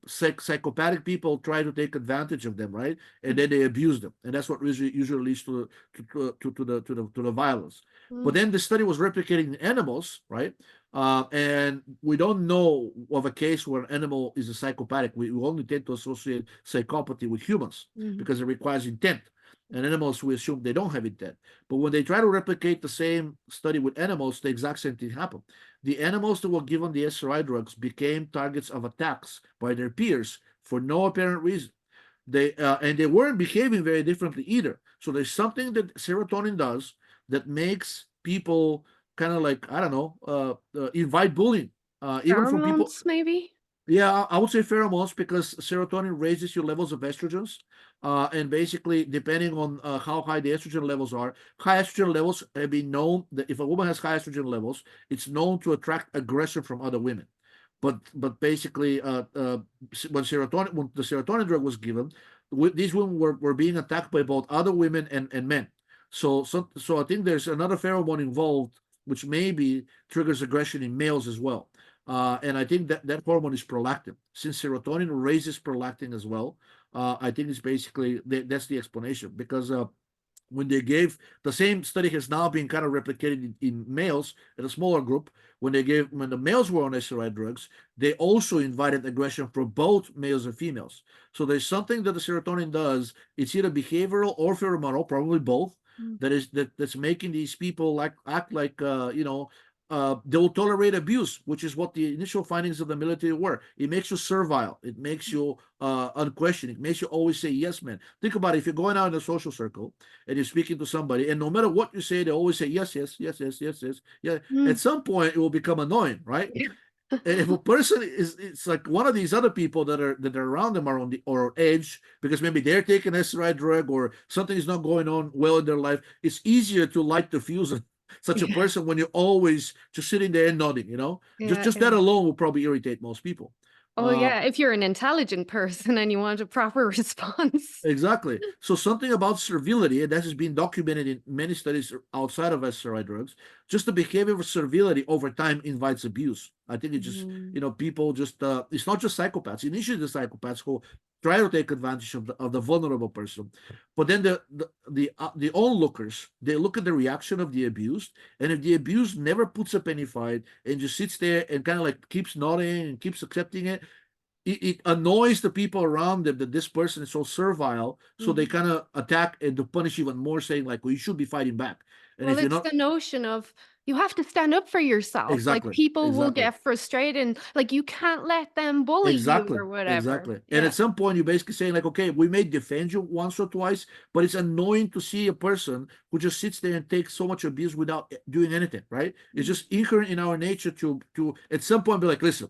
Speaker 2: psychopathic people try to take advantage of them, right? And then they abuse them, and that's what usually leads to the violence. But then the study was replicating in animals, right? And we don't know of a case where an animal is a psychopathic. We only tend to associate psychopathy with humans because it requires intent. And animals, we assume they don't have intent. But when they try to replicate the same study with animals, the exact same thing happened. The animals that were given the SRI drugs became targets of attacks by their peers for no apparent reason. And they weren't behaving very differently either. So there's something that serotonin does that makes people kind of like, I don't know, invite bullying, even from people.
Speaker 1: Pheromones, maybe?
Speaker 2: Yeah, I would say pheromones because serotonin raises your levels of estrogens. And basically, depending on how high the estrogen levels are, high estrogen levels have been known that if a woman has high estrogen levels, it's known to attract aggression from other women. But basically, when the serotonin drug was given, these women were being attacked by both other women and men. So I think there's another pheromone involved, which maybe triggers aggression in males as well. And I think that hormone is prolactin. Since serotonin raises prolactin as well, I think it's basically that's the explanation because when they gave the same study has now been kind of replicated in males in a smaller group. When the males were on SRI drugs, they also invited aggression for both males and females. So there's something that the serotonin does. It's either behavioral or pheromonal, probably both. That's making these people act like they'll tolerate abuse, which is what the initial findings of the military were. It makes you servile. It makes you unquestioning. It makes you always say yes, man. Think about it. If you're going out in a social circle and you're speaking to somebody, and no matter what you say, they always say yes, yes, yes, yes, yes, yes. Yeah. At some point, it will become annoying, right? And if a person it's like one of these other people that are around them are on the or edge because maybe they're taking SRI drug or something is not going on well in their life, it's easier to light the fuse of such a
Speaker 1: Yeah.
Speaker 2: person when you're always just sitting there and nodding. Just
Speaker 1: Yeah,
Speaker 2: just that
Speaker 1: yeah.
Speaker 2: alone will probably irritate most people.
Speaker 1: Oh,
Speaker 2: Uh,
Speaker 1: yeah. If you're an intelligent person and you want a proper response.
Speaker 2: Exactly. So something about servility, and that has been documented in many studies outside of SRI drugs, just the behavior of servility over time invites abuse. I think it just, people just, it's not just psychopaths. Initially, the psychopaths who try to take advantage of the vulnerable person, but then the onlookers, they look at the reaction of the abused, and if the abused never puts up any fight and just sits there and kind of like keeps nodding and keeps accepting it annoys the people around them that this person is so servile, so they kind of attack and to punish even more, saying like, "Well, you should be fighting back." And
Speaker 1: Well,
Speaker 2: if you're
Speaker 1: it's
Speaker 2: not
Speaker 1: the notion of you have to stand up for yourself. Like
Speaker 2: exactly,
Speaker 1: people will
Speaker 2: exactly,
Speaker 1: get frustrated and like you can't let them bully you
Speaker 2: exactly,
Speaker 1: or whatever.
Speaker 2: exactly, and
Speaker 1: Yeah.
Speaker 2: at some point you're basically saying like, "Okay, we may defend you once or twice, but it's annoying to see a person who just sits there and takes so much abuse without doing anything." Right? It's just inherent in our nature to at some point be like, "Listen."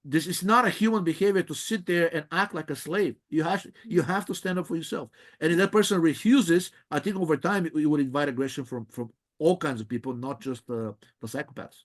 Speaker 2: This is not a human behavior to sit there and act like a slave. You have to stand up for yourself. And if that person refuses, I think over time it would invite aggression from all kinds of people, not just the psychopaths.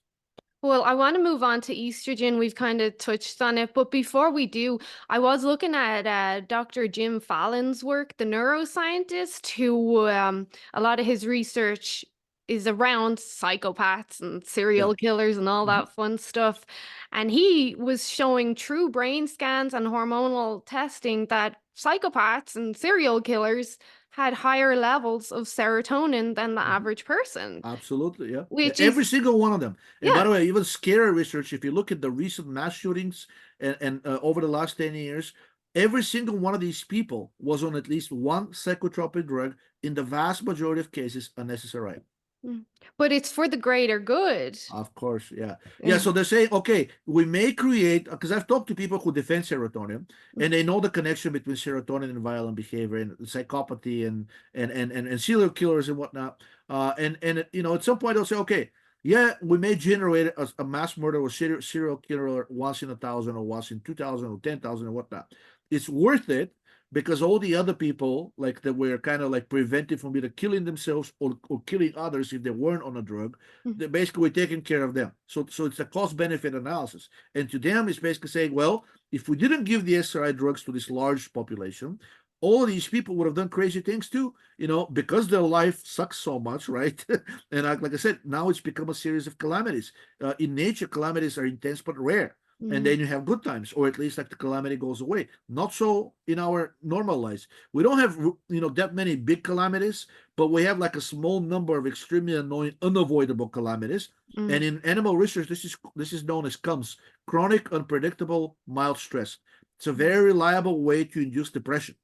Speaker 1: Well, I want to move on to estrogen. We've kind of touched on it, but before we do, I was looking at Dr. Jim Fallon's work, the neuroscientist, who a lot of his research is around psychopaths and
Speaker 2: Yeah.
Speaker 1: serial killers and all
Speaker 2: Mm-hmm.
Speaker 1: that fun stuff. And he was showing true brain scans and hormonal testing that psychopaths and serial killers had higher levels of serotonin than the
Speaker 2: Mm-hmm.
Speaker 1: average person,
Speaker 2: Absolutely, yeah.
Speaker 1: which
Speaker 2: Every
Speaker 1: is,
Speaker 2: single one of them. And by
Speaker 1: yeah.
Speaker 2: the way, even scary research, if you look at the recent mass shootings and over the last 10 years, every single one of these people was on at least one psychotropic drug, in the vast majority of cases, an SSRI.
Speaker 1: Mm. But it's for the greater good.
Speaker 2: Of course, yeah. Yeah,
Speaker 1: Yeah.
Speaker 2: so they're saying, okay, we may create, because I've talked to people who defend serotonin, and they know the connection between serotonin and violent behavior and psychopathy and serial killers and whatnot. And you know, at some point they'll say, okay, yeah, we may generate a mass murder or serial killer once in 1,000 or once in 2,000 or 10,000 or whatnot. It's worth it because all the other people, like that were kind of like prevented from either killing themselves or killing others if they weren't on a drug,
Speaker 1: Mm,
Speaker 2: they basically we're taking care of them. So it's a cost benefit analysis. And to them, it's basically saying, well, if we didn't give the SRI drugs to this large population, all of these people would have done crazy things too, you know, because their life sucks so much, right? And like I said, now it's become a series of calamities. In nature, calamities are intense but rare. And
Speaker 1: mm,
Speaker 2: then you have good times, or at least like the calamity goes away. Not so in our normal lives. We don't have, you know, that many big calamities, but we have like a small number of extremely annoying, unavoidable calamities.
Speaker 1: mm,
Speaker 2: And in animal research, this is known as CUMS, chronic, unpredictable, mild stress. It's a
Speaker 1: mm,
Speaker 2: very reliable way to induce depression.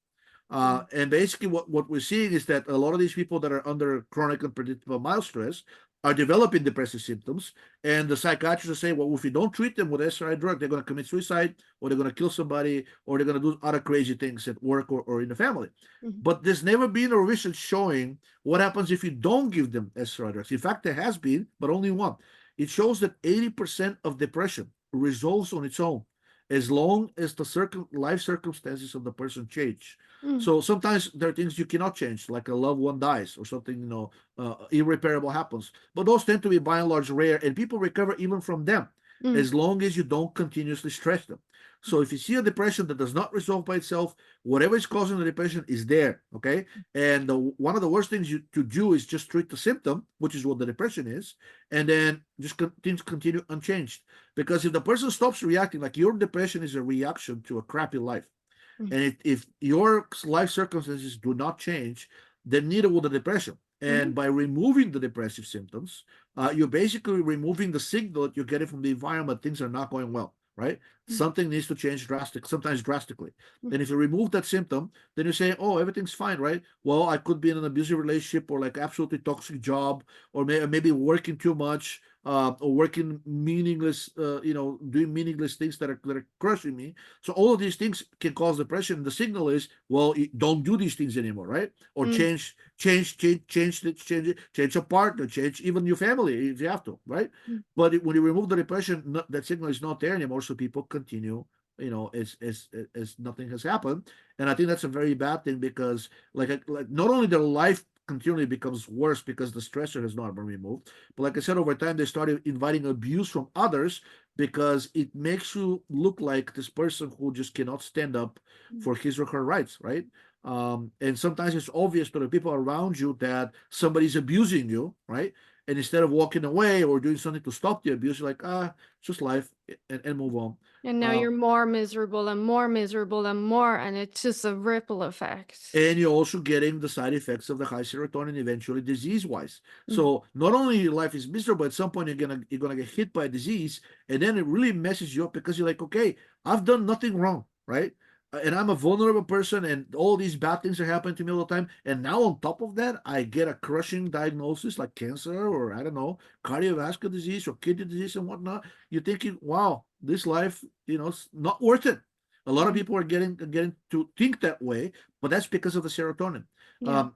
Speaker 1: mm,
Speaker 2: And basically, what we're seeing is that a lot of these people that are under chronic unpredictable mild stress are developing depressive symptoms. And the psychiatrists are saying, well, if you don't treat them with SRI drug, they're going to commit suicide, or they're going to kill somebody, or they're going to do other crazy things at work or in the family.
Speaker 1: mm,
Speaker 2: But there's never been a research showing what happens if you don't give them SRI drugs. In fact, there has been, but only one. It shows that 80% of depression resolves on its own as long as the life circumstances of the person change.
Speaker 1: mm,
Speaker 2: So sometimes there are things you cannot change, like a loved one dies or something, you know, irreparable happens. But those tend to be by and large rare, and people recover even from them
Speaker 1: mm,
Speaker 2: as long as you don't continuously stress them. So if you see a depression that does not resolve by itself, whatever is causing the depression is there, okay? And one of the worst things to do is just treat the symptom, which is what the depression is, and then just things continue unchanged. Because if the person stops reacting, like your depression is a reaction to a crappy life,
Speaker 1: mm,
Speaker 2: and if your life circumstances do not change, then neither will the depression.
Speaker 1: mm,
Speaker 2: And by removing the depressive symptoms, you're basically removing the signal that you're getting from the environment. Things are not going well, right?
Speaker 1: mm,
Speaker 2: Something needs to change sometimes drastically.
Speaker 1: mm,
Speaker 2: And if you remove that symptom, then you say, oh, everything's fine, right? Well, I could be in an abusive relationship or like absolutely toxic job, or maybe working too much, or working meaningless, you know, doing meaningless things that are crushing me. So all of these things can cause depression. The signal is, well, don't do these things anymore, right? Or
Speaker 1: mm,
Speaker 2: change a partner, change even your family if you have to, right?
Speaker 1: mm,
Speaker 2: But when you remove the depression, that signal is not there anymore, so people continue, you know, as nothing has happened. And I think that's a very bad thing because, like not only their life continually becomes worse because the stressor has not been removed, but like I said, over time they started inviting abuse from others because it makes you look like this person who just cannot stand up
Speaker 1: mm.
Speaker 2: for his or her rights, right? And sometimes it's obvious to the people around you that somebody's abusing you, right? And instead of walking away or doing something to stop the abuse, you're like, it's just life, and move on.
Speaker 1: And now
Speaker 2: Uh,
Speaker 1: you're more miserable and more miserable and more, and it's just a ripple effect.
Speaker 2: and you're also getting the side effects of the high serotonin eventually disease-wise.
Speaker 1: Mm,
Speaker 2: So not only your life is miserable, at some point you're gonna get hit by a disease, and then it really messes you up because you're like, okay, I've done nothing wrong, right? And I'm a vulnerable person, and all these bad things are happening to me all the time. And now on top of that, I get a crushing diagnosis like cancer or I don't know, cardiovascular disease or kidney disease and whatnot. You're thinking, wow, this life, you know, it's not worth it. A lot of
Speaker 1: mm,
Speaker 2: people are getting to think that way, but that's because of the serotonin.
Speaker 1: yeah.
Speaker 2: Um,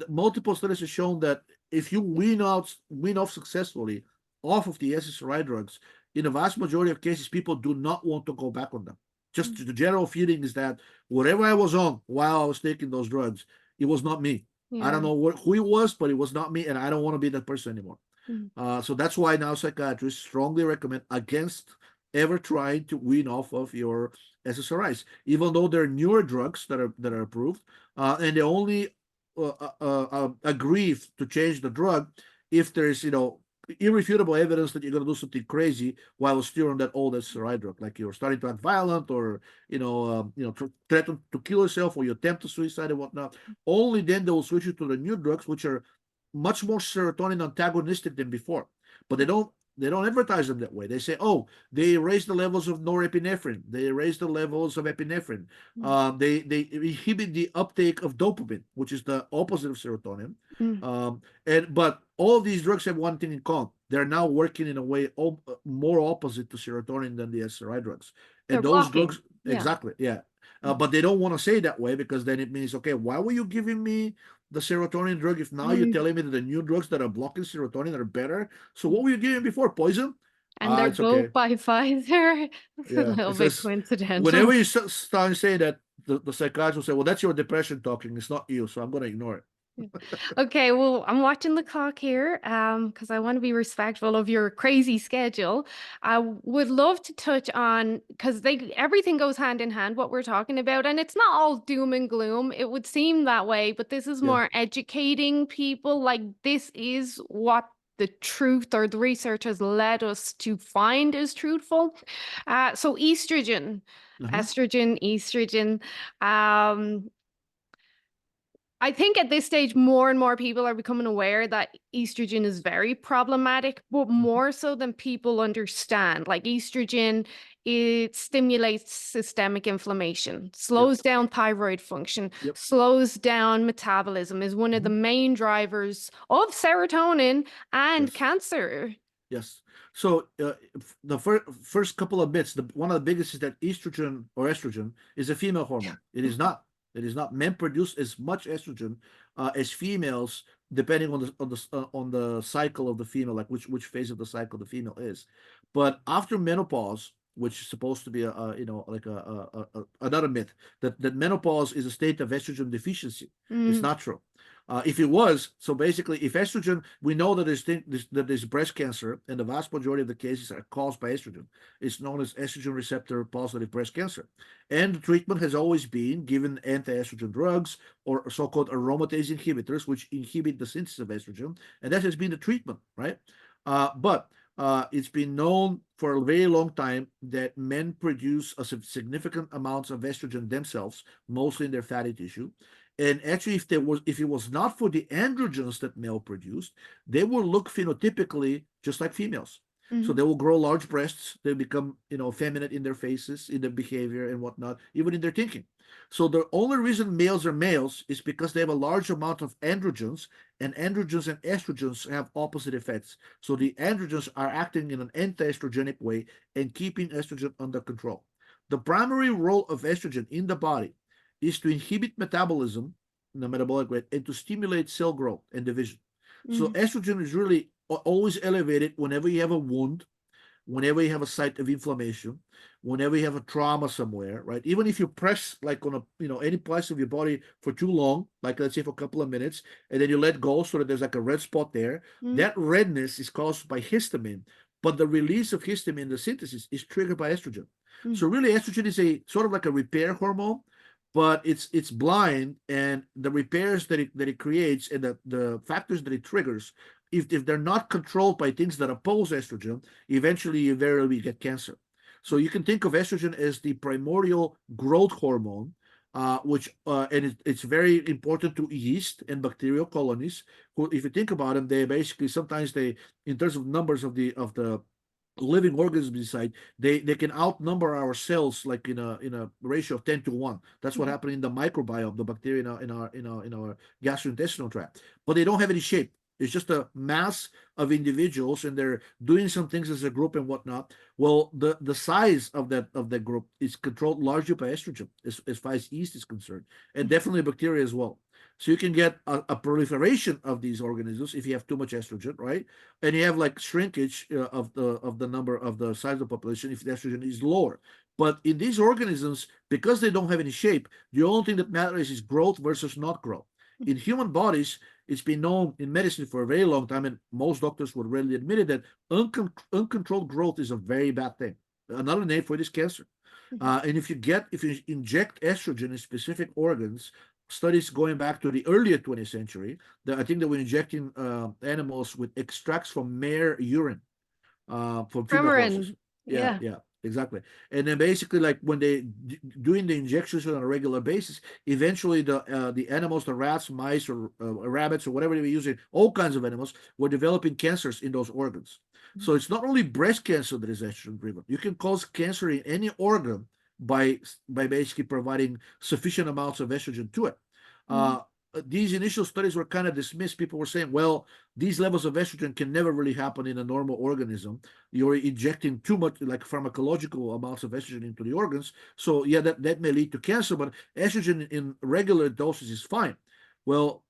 Speaker 2: Multiple studies have shown that if you wean off successfully off of the SSRI drugs, in the vast majority of cases, people do not want to go back on them. Just
Speaker 1: Mm.
Speaker 2: the general feeling is that whatever I was on while I was taking those drugs, it was not me. I
Speaker 1: Yeah.
Speaker 2: don't know who it was, but it was not me, and I don't want to be that person anymore.
Speaker 1: Mm.
Speaker 2: So that's why now psychiatrists strongly recommend against ever trying to wean off of your SSRIs, even though there are newer drugs that are approved, and they only agree to change the drug if there's irrefutable evidence that you're going to do something crazy while still on that old SSRI drug, like you're starting to act violent or threaten to kill yourself or you attempt to suicide and whatnot. Only then they will switch you to the new drugs, which are much more serotonin antagonistic than before. But they don't advertise them that way. They say, oh, they raise the levels of norepinephrine, they raise the levels of epinephrine,
Speaker 1: Mm.
Speaker 2: they inhibit the uptake of dopamine, which is the opposite of serotonin.
Speaker 1: Mm.
Speaker 2: And but all of these drugs have one thing in common: they're now working in a way more opposite to serotonin than the SRI drugs.
Speaker 1: They're
Speaker 2: And those
Speaker 1: blocking.
Speaker 2: drugs,
Speaker 1: Yeah.
Speaker 2: exactly, yeah.
Speaker 1: Mm.
Speaker 2: But they don't want to say that way because then it means, okay, why were you giving me the serotonin drug if now you're
Speaker 1: Mm.
Speaker 2: telling me that the new drugs that are blocking serotonin are better? So what
Speaker 1: Mm.
Speaker 2: were you giving before? Poison?
Speaker 1: And they're
Speaker 2: It's okay.
Speaker 1: both by Pfizer. It's a
Speaker 2: Yeah,
Speaker 1: little
Speaker 2: it
Speaker 1: bit
Speaker 2: says whenever
Speaker 1: coincidental.
Speaker 2: you start saying that, the psychiatrist will say, well, that's your depression talking. It's not you, so I'm going to ignore it.
Speaker 1: Yeah. Okay, well, I'm watching the clock here, because I want to be respectful of your crazy schedule. I would love to touch on because they everything goes hand in hand what we're talking about, and it's not all doom and gloom. It would seem that way, but this is
Speaker 2: Yeah.
Speaker 1: more educating people. Like this is what the truth or the research has led us to find is truthful. So
Speaker 2: Uh-huh.
Speaker 1: estrogen. Um, I think at this stage, more and more people are becoming aware that estrogen is very problematic, but
Speaker 2: Mhm.
Speaker 1: more so than people understand. Like estrogen, it stimulates systemic inflammation,
Speaker 2: Yep.
Speaker 1: slows down thyroid function,
Speaker 2: Yep.
Speaker 1: slows down metabolism, is one of the
Speaker 2: Mhm.
Speaker 1: main drivers of serotonin and
Speaker 2: Yes.
Speaker 1: cancer.
Speaker 2: Yes. So the first couple of bits, one of the biggest is that estrogen or estrogen is a female hormone. It is not. It is not. Men produce as much estrogen as females, depending on the cycle of the female, like which phase of the cycle the female is. But after menopause, which is supposed to be like another myth that menopause is a state of estrogen deficiency. It's
Speaker 1: Mm,
Speaker 2: not true. If it was, so basically, if estrogen, we know that there's breast cancer, and the vast majority of the cases are caused by estrogen. It's known as estrogen receptor positive breast cancer, and the treatment has always been given anti-estrogen drugs or so-called aromatase inhibitors, which inhibit the synthesis of estrogen, and that has been the treatment, right? But it's been known for a very long time that men produce a significant amounts of estrogen themselves, mostly in their fatty tissue. And actually, if it was not for the androgens that male produced, they will look phenotypically just like females. So
Speaker 1: mhm,
Speaker 2: they will grow large breasts. They become, feminine in their faces, in their behavior and whatnot, even in their thinking. So the only reason males are males is because they have a large amount of androgens, and androgens and estrogens have opposite effects. So the androgens are acting in an anti-estrogenic way and keeping estrogen under control. The primary role of estrogen in the body is to inhibit metabolism in the metabolic rate and to stimulate cell growth and division. So
Speaker 1: mhm,
Speaker 2: estrogen is really always elevated whenever you have a wound, whenever you have a site of inflammation, whenever you have a trauma somewhere, right? Even if you press like on any place of your body for too long, like let's say for a couple of minutes, and then you let go so that there's like a red spot there,
Speaker 1: mhm,
Speaker 2: that redness is caused by histamine, but the release of histamine, the synthesis, is triggered by estrogen.
Speaker 1: mhm,
Speaker 2: So really, estrogen is a sort of like a repair hormone, but it's blind, and the repairs that it creates and the factors that it triggers, if they're not controlled by things that oppose estrogen, eventually you very rarely get cancer. So you can think of estrogen as the primordial growth hormone, which and it's very important to yeast and bacterial colonies. Who, if you think about them, they basically sometimes in terms of numbers of the living organisms inside, they can outnumber our cells like in a ratio of 10 to 1. That's what
Speaker 1: mhm,
Speaker 2: happened in the microbiome, the bacteria in our gastrointestinal tract. But they don't have any shape. It's just a mass of individuals, and they're doing some things as a group and whatnot. Well, the size of that group is controlled largely by estrogen, as far as yeast is concerned, and definitely bacteria as well. So you can get a proliferation of these organisms if you have too much estrogen, right? And you have like shrinkage of the number of the size of the population if the estrogen is lower. But in these organisms, because they don't have any shape, the only thing that matters is growth versus not growth. In human bodies, it's been known in medicine for a very long time, and most doctors would readily admit it, that uncontrolled growth is a very bad thing. Another name for it is cancer.
Speaker 1: Mhm.
Speaker 2: And if you inject estrogen in specific organs, studies going back to the earlier 20th century, that I think they were injecting animals with extracts from mare urine from female horses.
Speaker 1: Premarin.
Speaker 2: Yeah,
Speaker 1: Yeah.
Speaker 2: yeah, exactly. And then basically, like when they doing the injections on a regular basis, eventually the animals, the rats, mice, or rabbits, or whatever they were using, all kinds of animals were developing cancers in those organs. So it's not only breast cancer that is estrogen driven. You can cause cancer in any organ by basically providing sufficient amounts of estrogen to it.
Speaker 1: Mm-hmm.
Speaker 2: Uh, these initial studies were kind of dismissed. People were saying, well, these levels of estrogen can never really happen in a normal organism. You're injecting too much, like pharmacological amounts of estrogen into the organs. So, yeah, that may lead to cancer, but estrogen in regular doses is fine. Well,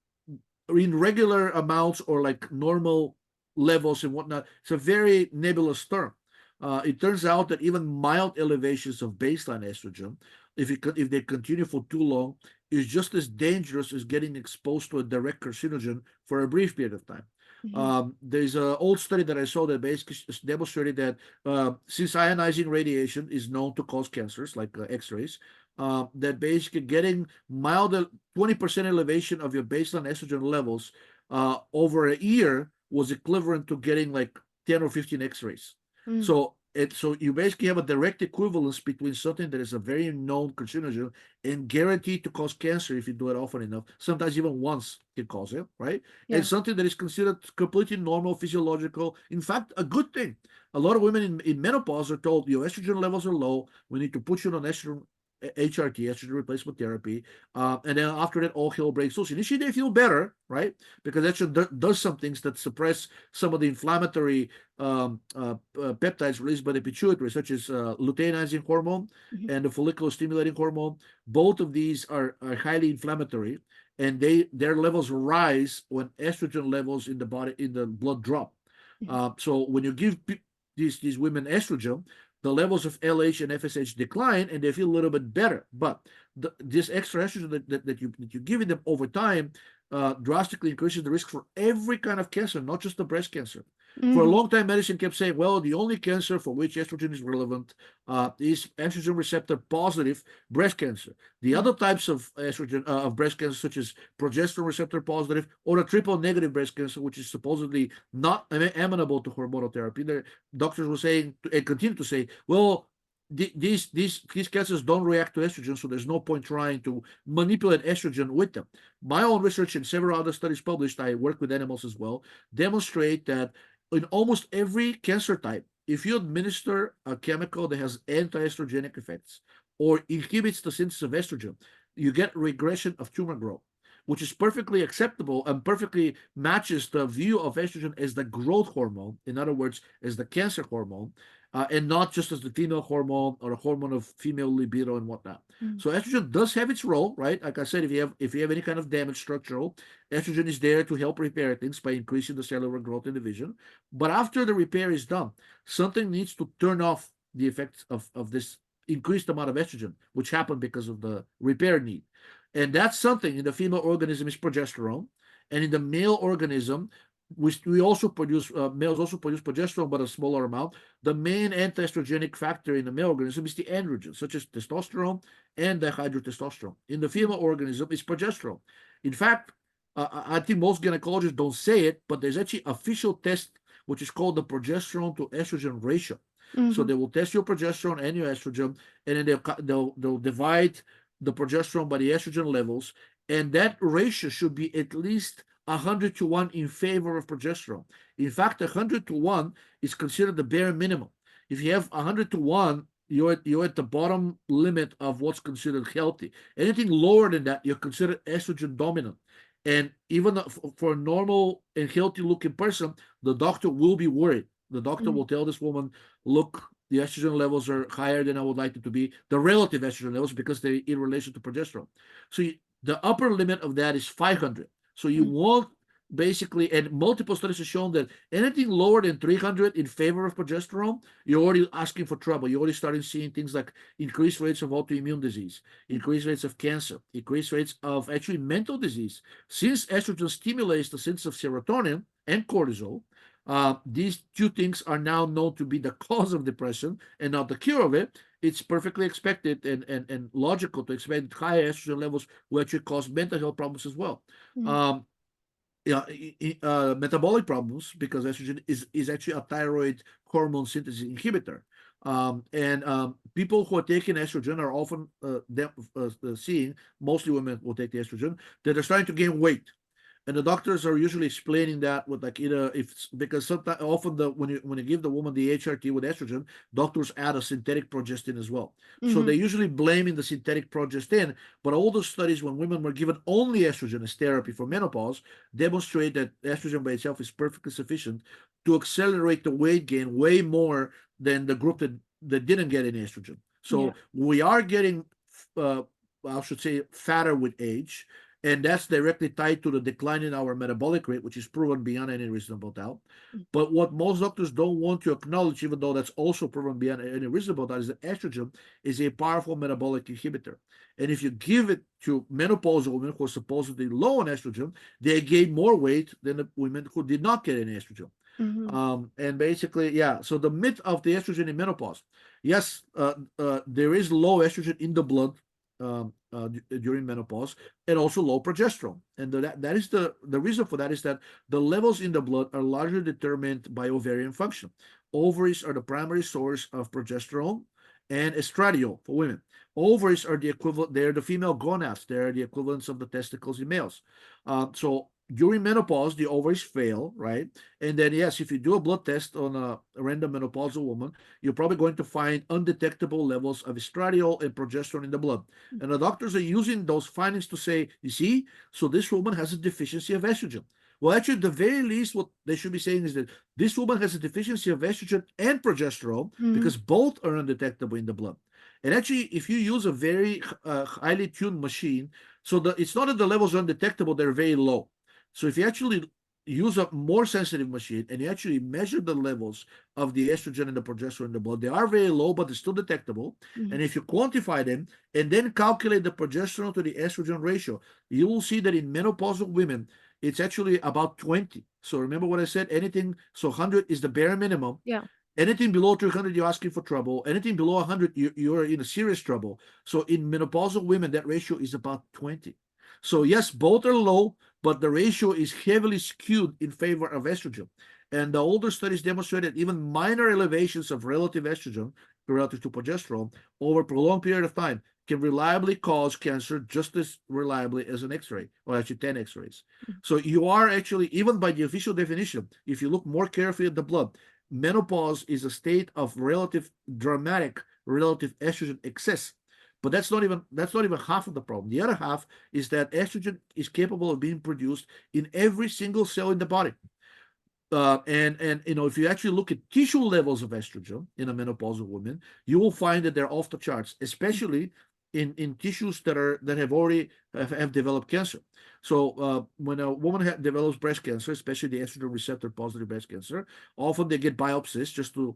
Speaker 2: in regular amounts or like normal levels and whatnot, it's a very nebulous term. It turns out that even mild elevations of baseline estrogen, if they continue for too long, is just as dangerous as getting exposed to a direct carcinogen for a brief period of time.
Speaker 1: Mm-hmm.
Speaker 2: There's an old study that I saw that basically demonstrated that since ionizing radiation is known to cause cancers like X-rays, that basically getting mild 20% elevation of your baseline estrogen levels over a year was equivalent to getting like 10 or 15 X-rays. So you basically have a direct equivalence between something that is a very known carcinogen and guaranteed to cause cancer if you do it often enough. Sometimes even once can cause it, right? And
Speaker 1: Yeah.
Speaker 2: something that is considered completely normal, physiological. In fact, a good thing. A lot of women in menopause are told your estrogen levels are low. We need to put you on estrogen HRT, estrogen replacement therapy, and then after that, all hell breaks loose. Initially, they feel better, right? Because estrogen does some things that suppress some of the inflammatory peptides released by the pituitary, such as luteinizing hormone
Speaker 1: Mm-hmm.
Speaker 2: and the follicular stimulating hormone. Both of these are highly inflammatory, and their levels rise when estrogen levels in the body in the blood drop. So when you give these women estrogen, the levels of LH and FSH decline, and they feel a little bit better. But this extra estrogen that you're giving them over time drastically increases the risk for every kind of cancer, not just the breast cancer. For a
Speaker 1: Mm-hmm.
Speaker 2: long time, medicine kept saying, well, the only cancer for which estrogen is relevant is estrogen receptor positive breast cancer. The other types of estrogen of breast cancer, such as progesterone receptor positive or a triple negative breast cancer, which is supposedly not amenable to hormonal therapy, the doctors were saying and continue to say, well, these cancers don't react to estrogen, so there's no point trying to manipulate estrogen with them. My own research and several other studies published, I work with animals as well, demonstrate that in almost every cancer type, if you administer a chemical that has anti-estrogenic effects or inhibits the synthesis of estrogen, you get regression of tumor growth, which is perfectly acceptable and perfectly matches the view of estrogen as the growth hormone, in other words, as the cancer hormone, and not just as the female hormone or a hormone of female libido and whatnot.
Speaker 1: Mm-hmm.
Speaker 2: So estrogen does have its role, right? Like I said, if you have any kind of damage structural, estrogen is there to help repair things by increasing the cellular growth and division. But after the repair is done, something needs to turn off the effects of this increased amount of estrogen, which happened because of the repair need. And that's something in the female organism is progesterone. And in the male organism, we also produce, males also produce progesterone, but a smaller amount. The main anti-estrogenic factor in the male organism is the androgens, such as testosterone and dihydrotestosterone. In the female organism, it's progesterone. In fact, I think most gynecologists don't say it, but there's actually official test which is called the progesterone to estrogen ratio. So
Speaker 1: Mm-hmm.
Speaker 2: they will test your progesterone and your estrogen, and then they'll divide the progesterone by the estrogen levels, and that ratio should be at least 100 to 1 in favor of progesterone. In fact, 100 to 1 is considered the bare minimum. If you have 100 to 1, you're at the bottom limit of what's considered healthy. Anything lower than that, you're considered estrogen dominant. And even for a normal and healthy looking person, the doctor will be worried. The doctor
Speaker 1: Mm-hmm.
Speaker 2: will tell this woman, look, the estrogen levels are higher than I would like it to be, the relative estrogen levels, because they're in relation to progesterone. So The upper limit of that is 500. So you
Speaker 1: Mm,
Speaker 2: want basically, and multiple studies have shown that anything lower than 300 in favor of progesterone, you're already asking for trouble. You're already starting seeing things like increased rates of autoimmune disease, increased rates of cancer, increased rates of actually mental disease. Since estrogen stimulates the synthesis of serotonin and cortisol, these two things are now known to be the cause of depression and not the cure of it. It's perfectly expected and logical to expect higher estrogen levels will actually cause mental health problems as well.
Speaker 1: mm,
Speaker 2: Um, yeah, metabolic problems because estrogen is actually a thyroid hormone synthesis inhibitor. And people who are taking estrogen are often seeing, mostly women will take the estrogen, that are starting to gain weight, and the doctors are usually explaining that with like either if because sometimes often the when you give the woman the HRT with estrogen, doctors add a synthetic progestin as well. So
Speaker 1: mhm,
Speaker 2: they're usually blaming the synthetic progestin, but all those studies when women were given only estrogen as therapy for menopause demonstrate that estrogen by itself is perfectly sufficient to accelerate the weight gain way more than the group that didn't get any estrogen.
Speaker 1: yeah.
Speaker 2: So we are getting uh, I should say fatter with age, and that's directly tied to the decline in our metabolic rate, which is proven beyond any reasonable doubt.
Speaker 1: Mm,
Speaker 2: But what most doctors don't want to acknowledge, even though that's also proven beyond any reasonable doubt, is that estrogen is a powerful metabolic inhibitor. And if you give it to menopausal women who are supposedly low on estrogen, they gain more weight than the women who did not get any estrogen.
Speaker 1: mhm,
Speaker 2: And basically, yeah. So the myth of the estrogen in menopause, yes, there is low estrogen in the blood during menopause, and also low progesterone. And that is the reason for that is that the levels in the blood are largely determined by ovarian function. Ovaries are the primary source of progesterone and estradiol for women. Ovaries are the equivalent; they're the female gonads. They're the equivalents of the testicles in males. So during menopause, the ovaries fail, right? And then, yes, if you do a blood test on a random menopausal woman, you're probably going to find undetectable levels of estradiol and progesterone in the blood. And the doctors are using those findings to say, you see, so this woman has a deficiency of estrogen. Well, actually, at the very least, what they should be saying is that this woman has a deficiency of estrogen and progesterone
Speaker 1: mhm,
Speaker 2: because both are undetectable in the blood. And actually, if you use a very highly tuned machine, so it's not that the levels are undetectable, they're very low. So if you actually use a more sensitive machine and you actually measure the levels of the estrogen and the progesterone in the blood, they are very low, but they're still detectable.
Speaker 1: mhm,
Speaker 2: And if you quantify them and then calculate the progesterone to the estrogen ratio, you will see that in menopausal women, it's actually about 20. So remember what I said, anything, so 100 is the bare minimum.
Speaker 1: yeah.
Speaker 2: Anything below 300, you're asking for trouble. Anything below 100, you're in a serious trouble. So in menopausal women, that ratio is about 20. So yes, both are low, but the ratio is heavily skewed in favor of estrogen. And the older studies demonstrate that even minor elevations of relative estrogen relative to progesterone over a prolonged period of time can reliably cause cancer just as reliably as an X-ray, or actually 10 X-rays. So you are actually, even by the official definition, if you look more carefully at the blood, menopause is a state of dramatic relative estrogen excess. But that's not even half of the problem. The other half is that estrogen is capable of being produced in every single cell in the body. And if you actually look at tissue levels of estrogen in a menopausal woman, you will find that they're off the charts, especially in tissues that have already have developed cancer. So when a woman develops breast cancer, especially the estrogen receptor positive breast cancer, often they get biopsies just to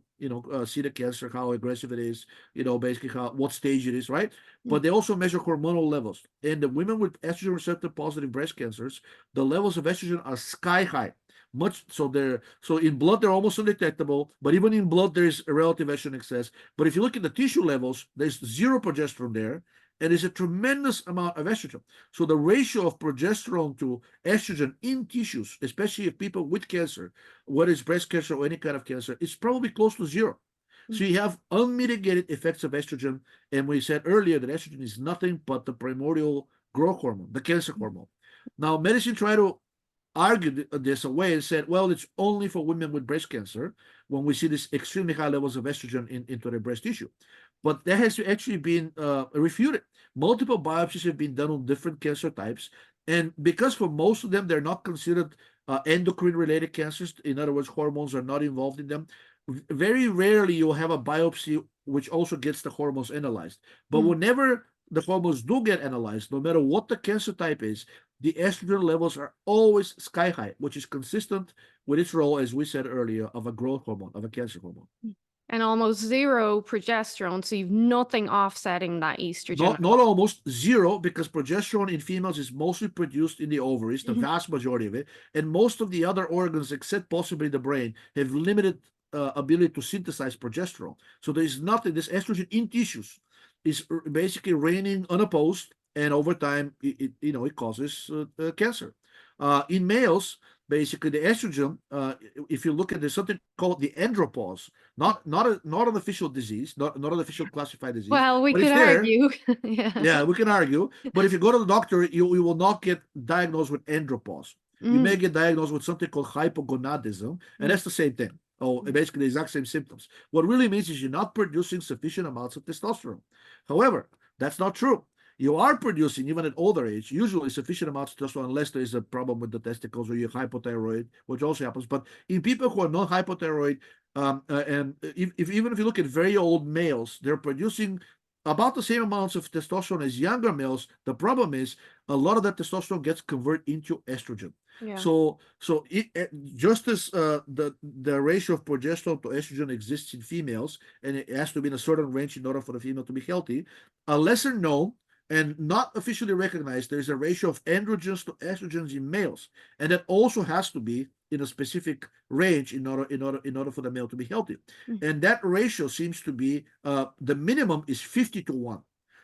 Speaker 2: see the cancer, how aggressive it is, basically what stage it is, right?
Speaker 1: Mm,
Speaker 2: But they also measure hormonal levels. And the women with estrogen receptor positive breast cancers, the levels of estrogen are sky high, much so in blood they're almost undetectable, but even in blood there's a relative estrogen excess. But if you look at the tissue levels, there's zero progesterone there, and there's a tremendous amount of estrogen. So the ratio of progesterone to estrogen in tissues, especially if people with cancer, whether it's breast cancer or any kind of cancer, is probably close to zero. So
Speaker 1: mm,
Speaker 2: you have unmitigated effects of estrogen, and we said earlier that estrogen is nothing but the primordial growth hormone, the cancer hormone. Now medicine try to argued this away and said, well, it's only for women with breast cancer when we see these extremely high levels of estrogen into their breast tissue. But that has actually been refuted. Multiple biopsies have been done on different cancer types. And because for most of them, they're not considered endocrine related cancers, in other words, hormones are not involved in them, very rarely you'll have a biopsy which also gets the hormones analyzed. But
Speaker 1: mm,
Speaker 2: whenever the hormones do get analyzed, no matter what the cancer type is, the estrogen levels are always sky high, which is consistent with its role, as we said earlier, of a growth hormone, of a cancer hormone.
Speaker 1: And almost zero progesterone, so you've nothing offsetting that estrogen.
Speaker 2: Not almost zero, because progesterone in females is mostly produced in the ovaries, the
Speaker 1: Mhm.
Speaker 2: vast majority of it, and most of the other organs, except possibly the brain, have limited ability to synthesize progesterone. So there is nothing. This estrogen in tissues is basically reigning unopposed, and over time, it causes cancer. In males, basically the estrogen, if you look at, there's something called the andropause, not an official disease, not an official classified disease,
Speaker 1: Well, we
Speaker 2: but
Speaker 1: could
Speaker 2: it's there.
Speaker 1: argue. Yeah.
Speaker 2: Yeah, we can argue, but if you go to the doctor, you will not get diagnosed with andropause. You may
Speaker 1: Mm,
Speaker 2: get diagnosed with something called hypogonadism, and
Speaker 1: mm,
Speaker 2: that's the same thing. Oh,
Speaker 1: mm,
Speaker 2: basically the exact same symptoms. What really means is you're not producing sufficient amounts of testosterone. However, that's not true. You are producing, even at older age, usually sufficient amounts of testosterone, unless there is a problem with the testicles or you're hypothyroid, which also happens. But in people who are not hypothyroid, and even if you look at very old males, they're producing about the same amounts of testosterone as younger males. The problem is a lot of that testosterone gets converted into estrogen.
Speaker 1: yeah.
Speaker 2: So just as the ratio of progesterone to estrogen exists in females, and it has to be in a certain range in order for the female to be healthy, a lesser known and not officially recognized, there is a ratio of androgens to estrogens in males, and that also has to be in a specific range in order for the male to be healthy.
Speaker 1: Mm,
Speaker 2: And that ratio seems to be the minimum is 50 to 1.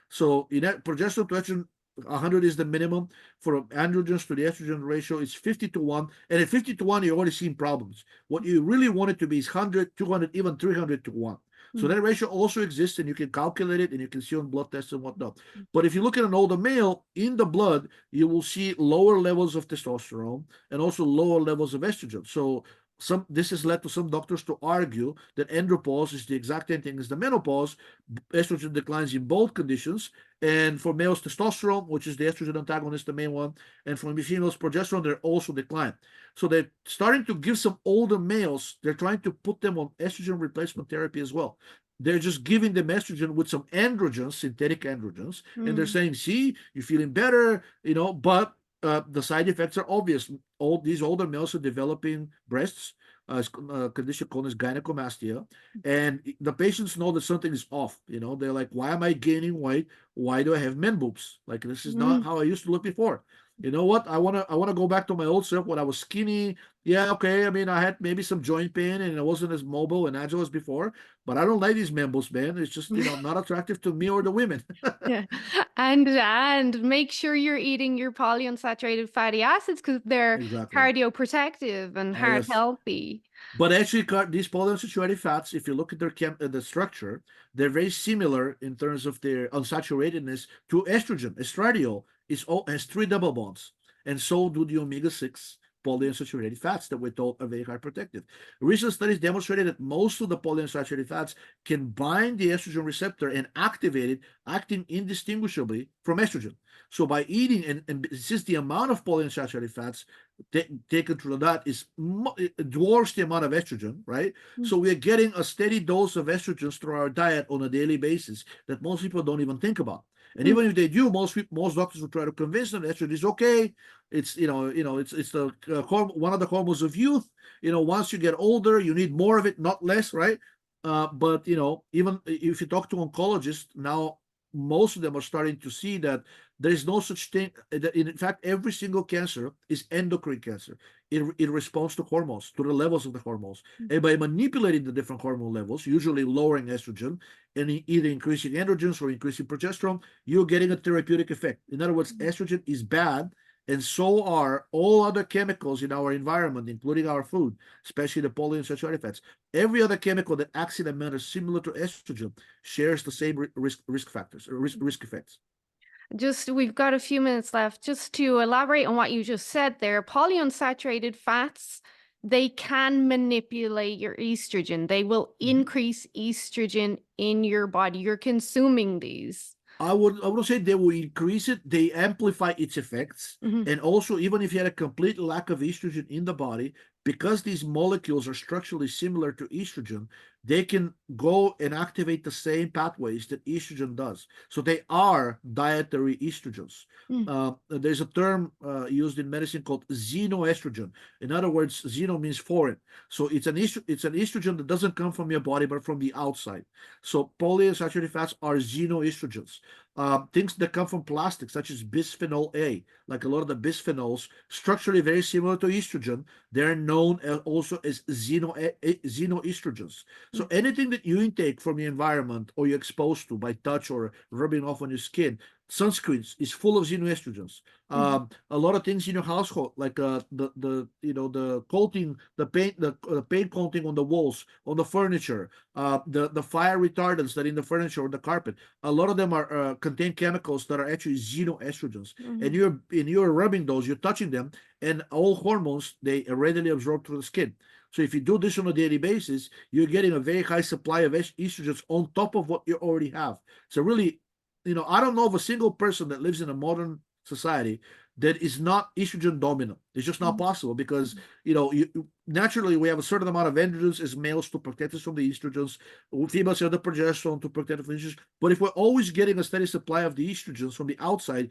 Speaker 2: So in that progesterone to estrogen, 100 is the minimum. For androgens to the estrogen ratio, it's 50 to 1. And at 50 to 1, you're already seeing problems. What you really want it to be is 100, 200, even 300 to 1. So
Speaker 1: mm,
Speaker 2: that ratio also exists, and you can calculate it, and you can see on blood tests and whatnot. But if you look at an older male, in the blood, you will see lower levels of testosterone and also lower levels of estrogen. So this has led to some doctors to argue that andropause is the exact same thing as the menopause. Estrogen declines in both conditions, and for males, testosterone, which is the estrogen antagonist, the main one, and for females, progesterone, they're also decline. So they're starting to give some older males, they're trying to put them on estrogen replacement therapy as well. They're just giving them estrogen with some androgens, synthetic androgens, and they're
Speaker 1: mm,
Speaker 2: saying, see, you're feeling better, but the side effects are obvious. All these older males are developing breasts, a condition called as gynecomastia, and the patients know that something is off. They're like, why am I gaining weight? Why do I have men boobs? Like, this is not
Speaker 1: mm.
Speaker 2: how I used to look before. You know what? I wanna go back to my old self when I was skinny. Yeah, okay. I mean, I had maybe some joint pain and I wasn't as mobile and agile as before, but I don't like these men boobs, man. It's just not attractive to me or the women.
Speaker 1: Yeah. And make sure you're eating your polyunsaturated fatty acids because they're
Speaker 2: Exactly.
Speaker 1: cardioprotective and
Speaker 2: Oh
Speaker 1: heart
Speaker 2: yes.
Speaker 1: healthy.
Speaker 2: But actually, these polyunsaturated fats, if you look at the structure, they're very similar in terms of their unsaturatedness to estrogen. Estradiol has three double bonds, and so do the omega-6 polyunsaturated fats that we're told are very high protective. Recent studies demonstrated that most of the polyunsaturated fats can bind the estrogen receptor and activate it, acting indistinguishably from estrogen. So by eating, and since the amount of polyunsaturated fats taken through that is it dwarfs the amount of estrogen, right?
Speaker 1: Mm,
Speaker 2: So we're getting a steady dose of estrogens through our diet on a daily basis that most people don't even think about. And
Speaker 1: mm,
Speaker 2: even if they do, most doctors will try to convince them that estrogen is okay. It's it's the one of the hormones of youth. Once you get older, you need more of it, not less, right? But even if you talk to oncologists now, most of them are starting to see that there is no such thing. In fact, every single cancer is endocrine cancer. It responds to hormones, to the levels of the hormones.
Speaker 1: mm,
Speaker 2: And by manipulating the different hormone levels, usually lowering estrogen and either increasing androgens or increasing progesterone, you're getting a therapeutic effect. In other words,
Speaker 1: mm.
Speaker 2: estrogen is bad, and so are all other chemicals in our environment, including our food, especially the polyunsaturated fats. Every other chemical that acts in a manner similar to estrogen shares the same risk factors, or risk effects.
Speaker 1: We've got a few minutes left. Just to elaborate on what you just said there, polyunsaturated fats, they can manipulate your estrogen. They will
Speaker 2: Mhm.
Speaker 1: increase estrogen in your body. You're consuming these.
Speaker 2: I would say they will increase it. They amplify its effects,
Speaker 1: Mhm,
Speaker 2: and also even if you had a complete lack of estrogen in the body, because these molecules are structurally similar to estrogen, they can go and activate the same pathways that estrogen does. So they are dietary estrogens.
Speaker 1: Mm,
Speaker 2: There's a term used in medicine called xenoestrogen. In other words, xeno means foreign. So it's an estrogen that doesn't come from your body but from the outside. So polyunsaturated fats are xenoestrogens. Things that come from plastics, such as bisphenol A, like a lot of the bisphenols, structurally very similar to estrogen, they're known also as xenoestrogens. So
Speaker 1: mm,
Speaker 2: anything that you intake from the environment or you're exposed to by touch or rubbing off on your skin, sunscreens is full of xenoestrogens.
Speaker 1: mhm,
Speaker 2: A lot of things in your household, like the coating, the paint coating on the walls, on the furniture, the fire retardants that in the furniture or the carpet, a lot of them are contain chemicals that are actually xenoestrogens. And
Speaker 1: mhm.
Speaker 2: you're rubbing those, you're touching them, and all hormones they readily absorb through the skin. So if you do this on a daily basis, you're getting a very high supply of estrogens on top of what you already have. So really, I don't know of a single person that lives in a modern society that is not estrogen dominant. It's just not
Speaker 1: Mhm.
Speaker 2: possible because naturally we have a certain amount of androgens as males to protect us from the estrogens. Females have the progesterone to protect us from estrogens. But if we're always getting a steady supply of the estrogens from the outside,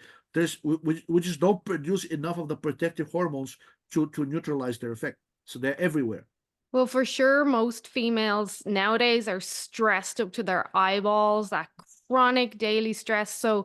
Speaker 2: we just don't produce enough of the protective hormones to neutralize their effect. So they're everywhere.
Speaker 1: Well, for sure, most females nowadays are stressed up to their eyeballs, that chronic daily stress. So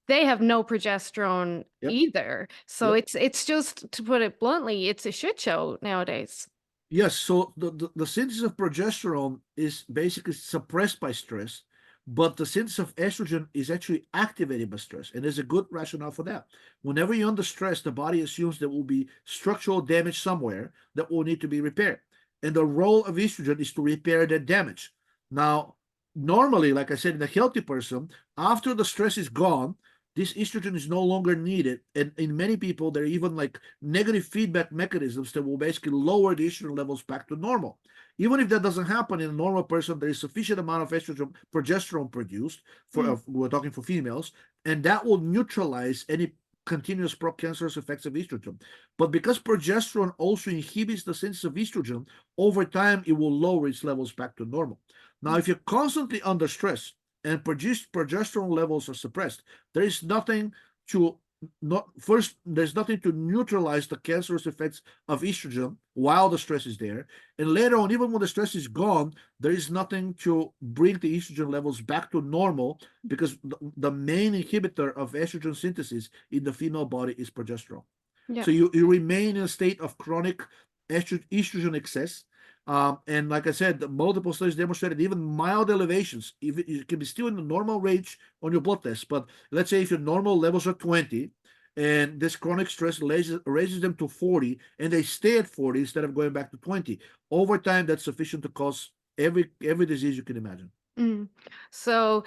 Speaker 1: they have no progesterone
Speaker 2: Yep.
Speaker 1: either. So
Speaker 2: Yep.
Speaker 1: it's just to put it bluntly, it's a shit show nowadays.
Speaker 2: Yes, so the synthesis of progesterone is basically suppressed by stress, but the synthesis of estrogen is actually activated by stress. And there's a good rationale for that. Whenever you're under stress, the body assumes there will be structural damage somewhere that will need to be repaired. And the role of estrogen is to repair that damage. Now, normally, like I said, in a healthy person, after the stress is gone, this estrogen is no longer needed. And in many people, there are even like negative feedback mechanisms that will basically lower the estrogen levels back to normal. Even if that doesn't happen in a normal person, there is sufficient amount of estrogen, progesterone produced for
Speaker 1: Mm,
Speaker 2: we're talking for females, and that will neutralize any continuous pro-cancerous effects of estrogen. But because progesterone also inhibits the synthesis of estrogen, over time it will lower its levels back to normal. Now,
Speaker 1: mm,
Speaker 2: if you're constantly under stress and progesterone levels are suppressed, there is nothing to not first there's nothing to neutralize the cancerous effects of estrogen while the stress is there, and later on, even when the stress is gone, there is nothing to bring the estrogen levels back to normal because the main inhibitor of estrogen synthesis in the female body is progesterone.
Speaker 1: yeah.
Speaker 2: So you remain in a state of chronic estrogen excess. And like I said, multiple studies demonstrated even mild elevations, even you can be still in the normal range on your blood test. But let's say if your normal levels are 20 and this chronic stress raises them to 40 and they stay at 40 instead of going back to 20, over time that's sufficient to cause every disease you can imagine.
Speaker 1: Mm. So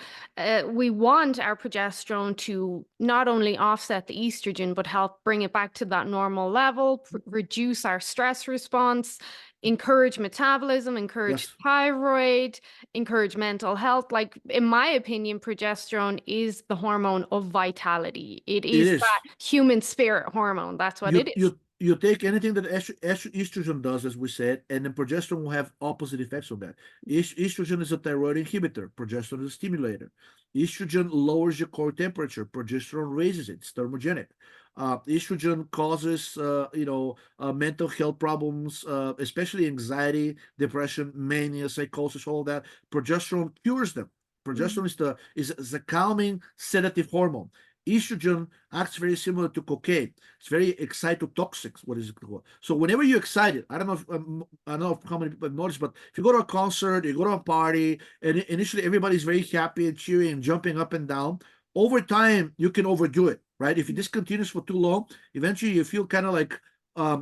Speaker 1: we want our progesterone to not only offset the estrogen, but help bring it back to that normal level, reduce our stress response, encourage metabolism, encourage
Speaker 2: Yes,
Speaker 1: thyroid, encourage mental health. Like, in my opinion, progesterone is the hormone of vitality. It
Speaker 2: it
Speaker 1: is
Speaker 2: is.
Speaker 1: that human spirit hormone. That's what it
Speaker 2: you
Speaker 1: is.
Speaker 2: you you take anything that estrogen does, as we said, and then progesterone will have opposite effects on that. Estrogen is a thyroid inhibitor, progesterone is a stimulator. Estrogen lowers your core temperature, progesterone raises it. It's thermogenic. Estrogen causes mental health problems, especially anxiety, depression, mania, psychosis, all of that. Progesterone cures them.
Speaker 1: Mhm.
Speaker 2: Progesterone is a calming sedative hormone. Estrogen acts very similar to cocaine. It's very excitotoxic. What is it called? So whenever you're excited, I don't know how many people have noticed, but if you go to a concert, you go to a party, and initially everybody's very happy and cheery and jumping up and down. Over time, you can overdo it, right? If this continues for too long, eventually you feel kind of like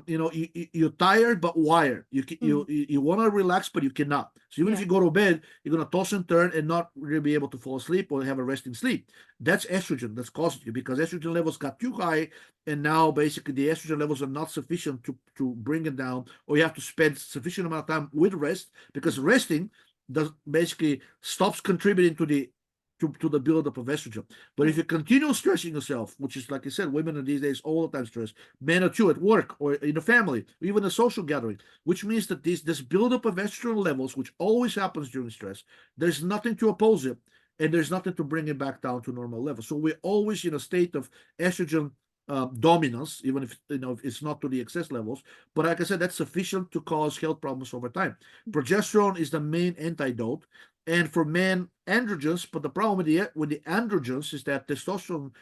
Speaker 2: you're tired but wired.
Speaker 1: Mhm.
Speaker 2: You want to relax, but you cannot. So even if
Speaker 1: Yeah.
Speaker 2: you go to bed, you're gonna toss and turn and not really be able to fall asleep or have a resting sleep. That's estrogen that's causing you because estrogen levels got too high, and now basically the estrogen levels are not sufficient to bring it down, or you have to spend sufficient amount of time with rest because resting does basically stops contributing to the to the buildup of estrogen. But if you continue stressing yourself, which is like I said, women are these days all the time stressed, men are too at work or in a family, or even a social gathering, which means that this buildup of estrogen levels, which always happens during stress, there's nothing to oppose it, and there's nothing to bring it back down to normal levels. So we're always in a state of estrogen dominance, even if it's not to the excess levels. But like I said, that's sufficient to cause health problems over time. Progesterone is the main antidote, and for men, androgens. But the problem with the androgens is that testosterone,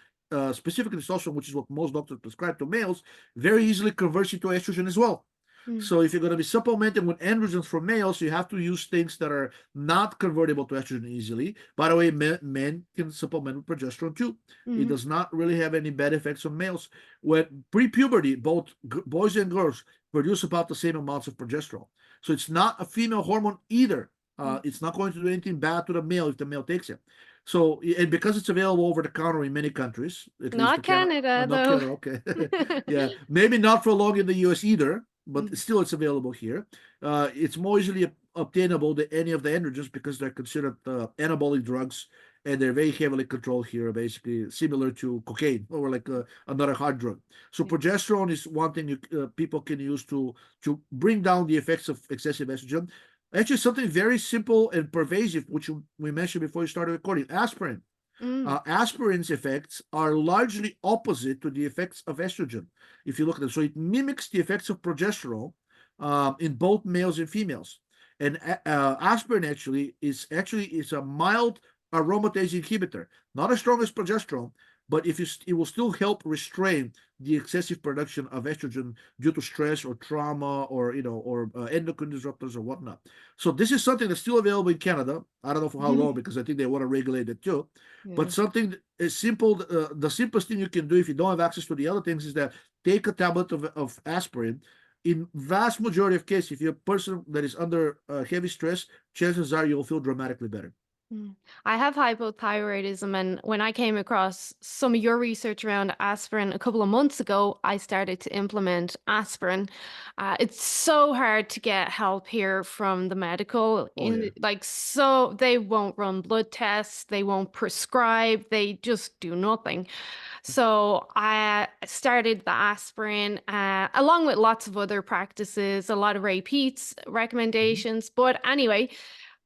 Speaker 2: specifically testosterone, which is what most doctors prescribe to males, very easily converts into estrogen as well.
Speaker 1: Mm.
Speaker 2: So if you're going to be supplementing with androgens for males, you have to use things that are not convertible to estrogen easily. By the way, men can supplement with progesterone too. It
Speaker 1: Mm.
Speaker 2: does not really have any bad effects on males. When pre-puberty, both boys and girls produce about the same amounts of progesterone. So it's not a female hormone either.
Speaker 1: Mm.
Speaker 2: It's not going to do anything bad to the male if the male takes it. So, and because it's available over the counter in many countries, at least the
Speaker 1: Not
Speaker 2: Canada,
Speaker 1: Canada,
Speaker 2: not
Speaker 1: though.
Speaker 2: Canada, okay, yeah, maybe not for long in the U.S. either, but
Speaker 1: Mm.
Speaker 2: still it's available here. It's more easily obtainable than any of the androgens because they're considered anabolic drugs, and they're very heavily controlled here, basically similar to cocaine or like another hard drug. So
Speaker 1: Yeah.
Speaker 2: progesterone is one thing people can use to bring down the effects of excessive estrogen. Actually, something very simple and pervasive, which we mentioned before you started recording, aspirin.
Speaker 1: Mm.
Speaker 2: Aspirin's effects are largely opposite to the effects of estrogen, if you look at them. So it mimics the effects of progesterone in both males and females. And aspirin actually is a mild aromatase inhibitor, not as strong as progesterone, but if you, it will still help restrain the excessive production of estrogen due to stress or trauma or endocrine disruptors or whatnot. So this is something that's still available in Canada. I don't know for how long because I think they want to regulate it too. But
Speaker 1: Yeah.
Speaker 2: something is simple. The simplest thing you can do if you don't have access to the other things is that take a tablet of aspirin. In vast majority of cases, if you're a person that is under heavy stress, chances are you'll feel dramatically better.
Speaker 1: Mm. I have hypothyroidism, and when I came across some of your research around aspirin a couple of months ago, I started to implement aspirin. It's so hard to get help here from the medical
Speaker 2: Oh yeah.
Speaker 1: so they won't run blood tests, they won't prescribe, they just do nothing. So I started the aspirin along with lots of other practices, a lot of Ray Peat's
Speaker 2: Mhm.
Speaker 1: recommendations. But anyway,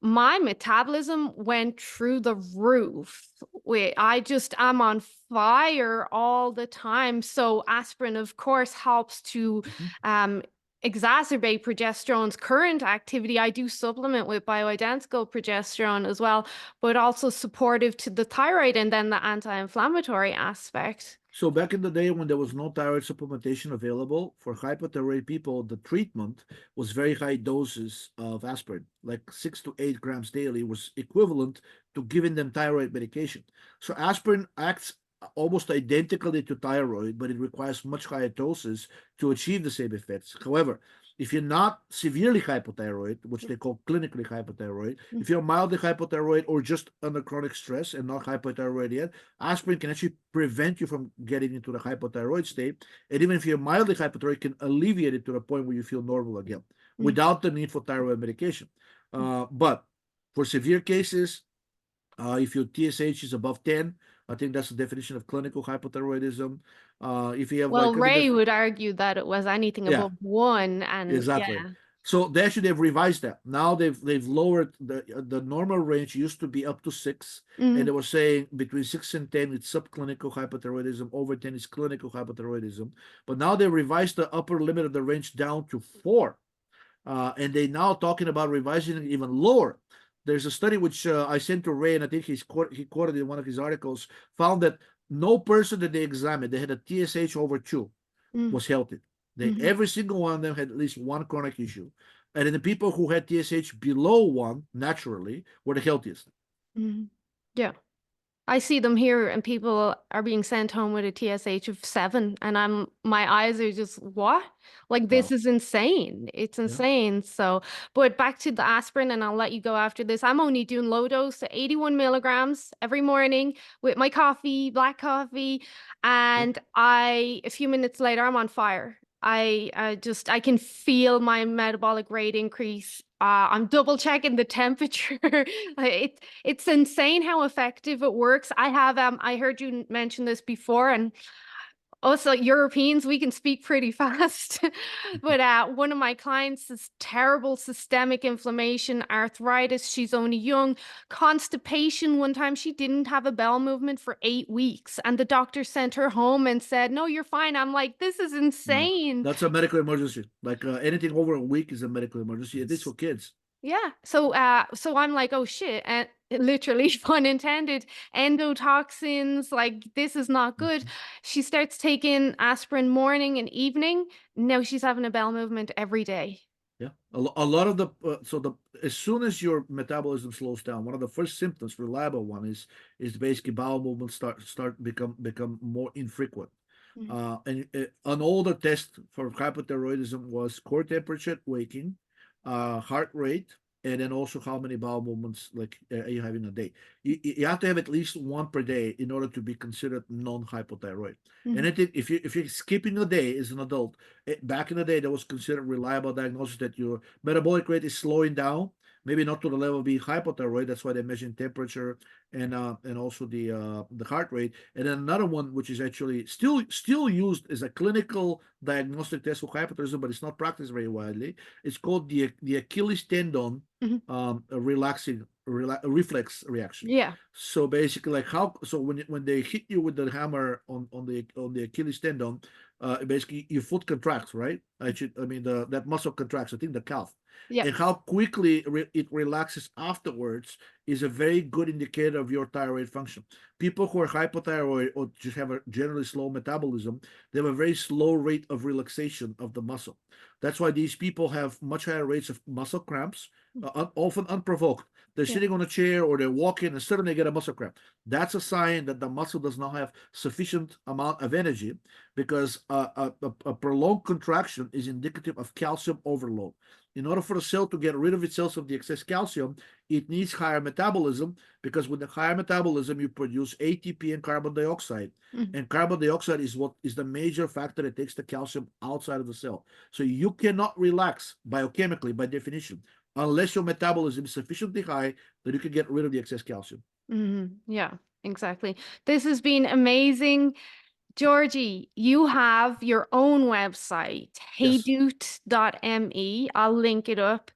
Speaker 1: my metabolism went through the roof. Wait, I'm on fire all the time. So aspirin, of course, helps to
Speaker 2: Mhm.
Speaker 1: um, exacerbate progesterone's current activity. I do supplement with bioidentical progesterone as well, but also supportive to the thyroid and then the anti-inflammatory aspect.
Speaker 2: So back in the day when there was no thyroid supplementation available for hypothyroid people, the treatment was very high doses of aspirin, like 6 to 8 grams daily was equivalent to giving them thyroid medication. So aspirin acts almost identically to thyroid, but it requires much higher doses to achieve the same effects. However, if you're not severely hypothyroid, which they call clinically hypothyroid, if you're mildly hypothyroid or just under chronic stress and not hypothyroid yet, aspirin can actually prevent you from getting into the hypothyroid state. And even if you're mildly hypothyroid, it can alleviate it to the point where you feel normal again
Speaker 1: Mm,
Speaker 2: without the need for thyroid medication.
Speaker 1: mm.
Speaker 2: But for severe cases, if your TSH is above 10, I think that's the definition of clinical hypothyroidism. If you have
Speaker 1: Well,
Speaker 2: like, I mean,
Speaker 1: Ray would argue that it was anything
Speaker 2: yeah,
Speaker 1: above one, and
Speaker 2: exactly.
Speaker 1: yeah.
Speaker 2: So they've revised that. Now they've lowered the normal range used to be up to 6, and
Speaker 1: Mm,
Speaker 2: they were saying between 6 and 10 it's subclinical hypothyroidism, over 10 is clinical hypothyroidism. But now they revised the upper limit of the range down to 4, and they now talking about revising it even lower. There's a study which I sent to Ray, and I think he quoted in one of his articles, found that no person that they examined, they had a TSH over 2,
Speaker 1: mm,
Speaker 2: was healthy.
Speaker 1: mhm,
Speaker 2: Every single one of them had at least one chronic issue. And then the people who had TSH below 1 naturally were the healthiest.
Speaker 1: mhm. Yeah. I see them here and people are being sent home with a TSH of 7 and my eyes are just what? Like this
Speaker 2: Wow.
Speaker 1: is insane. It's
Speaker 2: Yeah.
Speaker 1: insane. So, but back to the aspirin and I'll let you go after this. I'm only doing low dose, 81 milligrams every morning with my coffee, black coffee,
Speaker 2: Yeah.
Speaker 1: and a few minutes later I'm on fire. I can feel my metabolic rate increase I'm double checking the temperature. It's insane how effective it works. I heard you mention this before, and also Europeans, we can speak pretty fast. But one of my clients has terrible systemic inflammation, arthritis. She's only young, constipation. One time she didn't have a bowel movement for 8 weeks, and the doctor sent her home and said, "No, you're fine." I'm like, "This is
Speaker 2: No,
Speaker 1: insane."
Speaker 2: that's a medical emergency. Like anything over a week is a medical emergency. It is for kids.
Speaker 1: Yeah. So I'm like, oh shit, and literally pun intended, endotoxins, like this is not good.
Speaker 2: Mhm.
Speaker 1: She starts taking aspirin morning and evening. Now she's having a bowel movement every day.
Speaker 2: Yeah, a lot of the as soon as your metabolism slows down, one of the first symptoms, reliable one, is basically bowel movements start become more infrequent.
Speaker 1: Mhm.
Speaker 2: And an older test for hypothyroidism was core temperature at waking, heart rate, and then also how many bowel movements like are you having a day. You have to have at least one per day in order to be considered non-hypothyroid. And
Speaker 1: Mhm.
Speaker 2: I think if you're skipping a day as an adult, back in the day that was considered reliable diagnosis that your metabolic rate is slowing down, maybe not to the level of being hypothyroid. That's why they're measuring temperature and also the heart rate. And then another one which is actually still used as a clinical diagnostic test for hypothyroidism, but it's not practiced very widely. It's called the Achilles tendon
Speaker 1: Mhm.
Speaker 2: reflex reaction.
Speaker 1: Yeah.
Speaker 2: So basically, like how so when they hit you with the hammer on the Achilles tendon, basically your foot contracts, right? I mean that muscle contracts. I think the calf,
Speaker 1: Yeah.
Speaker 2: and how quickly it relaxes afterwards is a very good indicator of your thyroid function. People who are hypothyroid or just have a generally slow metabolism, they have a very slow rate of relaxation of the muscle. That's why these people have much higher rates of muscle cramps, often unprovoked. They're
Speaker 1: Yeah.
Speaker 2: sitting on a chair or they're walking and suddenly they get a muscle cramp. That's a sign that the muscle does not have sufficient amount of energy because a prolonged contraction is indicative of calcium overload. In order for the cell to get rid of itself of the excess calcium, it needs higher metabolism because with the higher metabolism, you produce ATP and carbon dioxide.
Speaker 1: Mhm.
Speaker 2: And carbon dioxide is what is the major factor that takes the calcium outside of the cell. So you cannot relax biochemically by definition unless your metabolism is sufficiently high that you can get rid of the excess calcium.
Speaker 1: Yeah, exactly. This has been amazing. Georgie, you have your own website,
Speaker 2: Yes.
Speaker 1: heydoot.me. I'll link it up.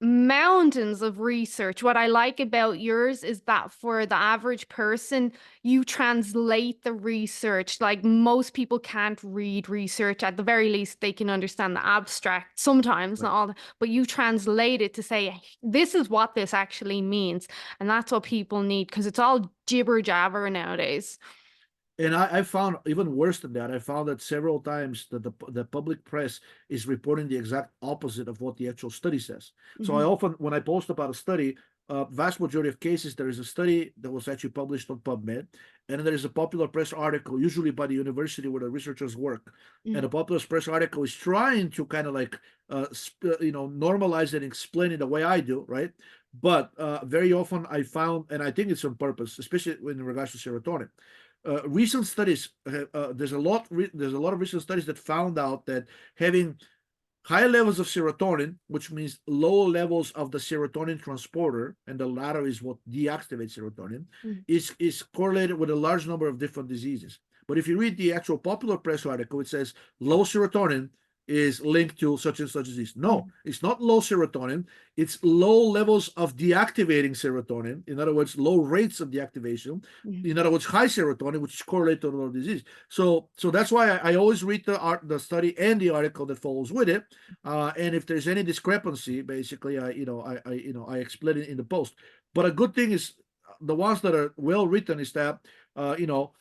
Speaker 1: Mountains of research. What I like about yours is that for the average person, you translate the research. Like most people can't read research. At the very least, they can understand the abstract sometimes, not
Speaker 2: Right.
Speaker 1: all, but you translate it to say, this is what this actually means. And that's what people need because it's all jibber jabber nowadays.
Speaker 2: And I found even worse than that. I found that several times that the public press is reporting the exact opposite of what the actual study says. So I
Speaker 1: Mhm.
Speaker 2: often, when I post about a study, vast majority of cases, there is a study that was actually published on PubMed, and then there is a popular press article, usually by the university where the researchers work. And
Speaker 1: Mhm.
Speaker 2: the popular press article is trying to kind of like, normalize it and explain it the way I do, right? But very often I found, and I think it's on purpose, especially in regards to serotonin, recent studies there's a lot of recent studies that found out that having high levels of serotonin, which means low levels of the serotonin transporter, and the latter is what deactivates serotonin,
Speaker 1: Mhm.
Speaker 2: is correlated with a large number of different diseases. But if you read the actual popular press article, it says low serotonin is linked to such and such disease. No,
Speaker 1: Mhm.
Speaker 2: it's not low serotonin. It's low levels of deactivating serotonin. In other words, low rates of deactivation.
Speaker 1: Mhm.
Speaker 2: In other words, high serotonin, which is correlated to low disease. So that's why I always read the study and the article that follows with it. And if there's any discrepancy, basically, I explain it in the post. But a good thing is the ones that are well written is that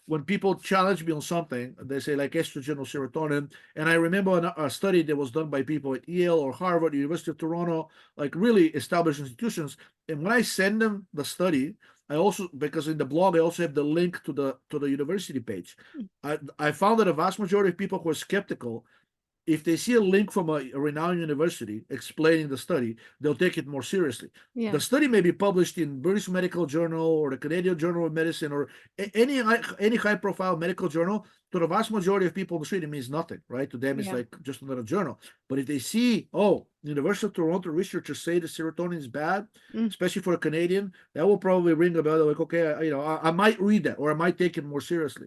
Speaker 2: when people challenge me on something, they say like estrogen or serotonin. And I remember a study that was done by people at Yale or Harvard, University of Toronto, like really established institutions. And when I send them the study, I also, because in the blog I also have the link to the university page. I found that a vast majority of people who are skeptical, if they see a link from a renowned university explaining the study, they'll take it more seriously.
Speaker 1: Yeah.
Speaker 2: The study may be published in British Medical Journal or the Canadian Journal of Medicine or any high-profile medical journal. To the vast majority of people on the street, it means nothing, right? To them, it's
Speaker 1: Yeah.
Speaker 2: like just another journal. But if they see, oh, University of Toronto researchers say the serotonin is bad, especially for a Canadian, that will probably ring a bell. Like, okay, I might read that or I might take it more seriously.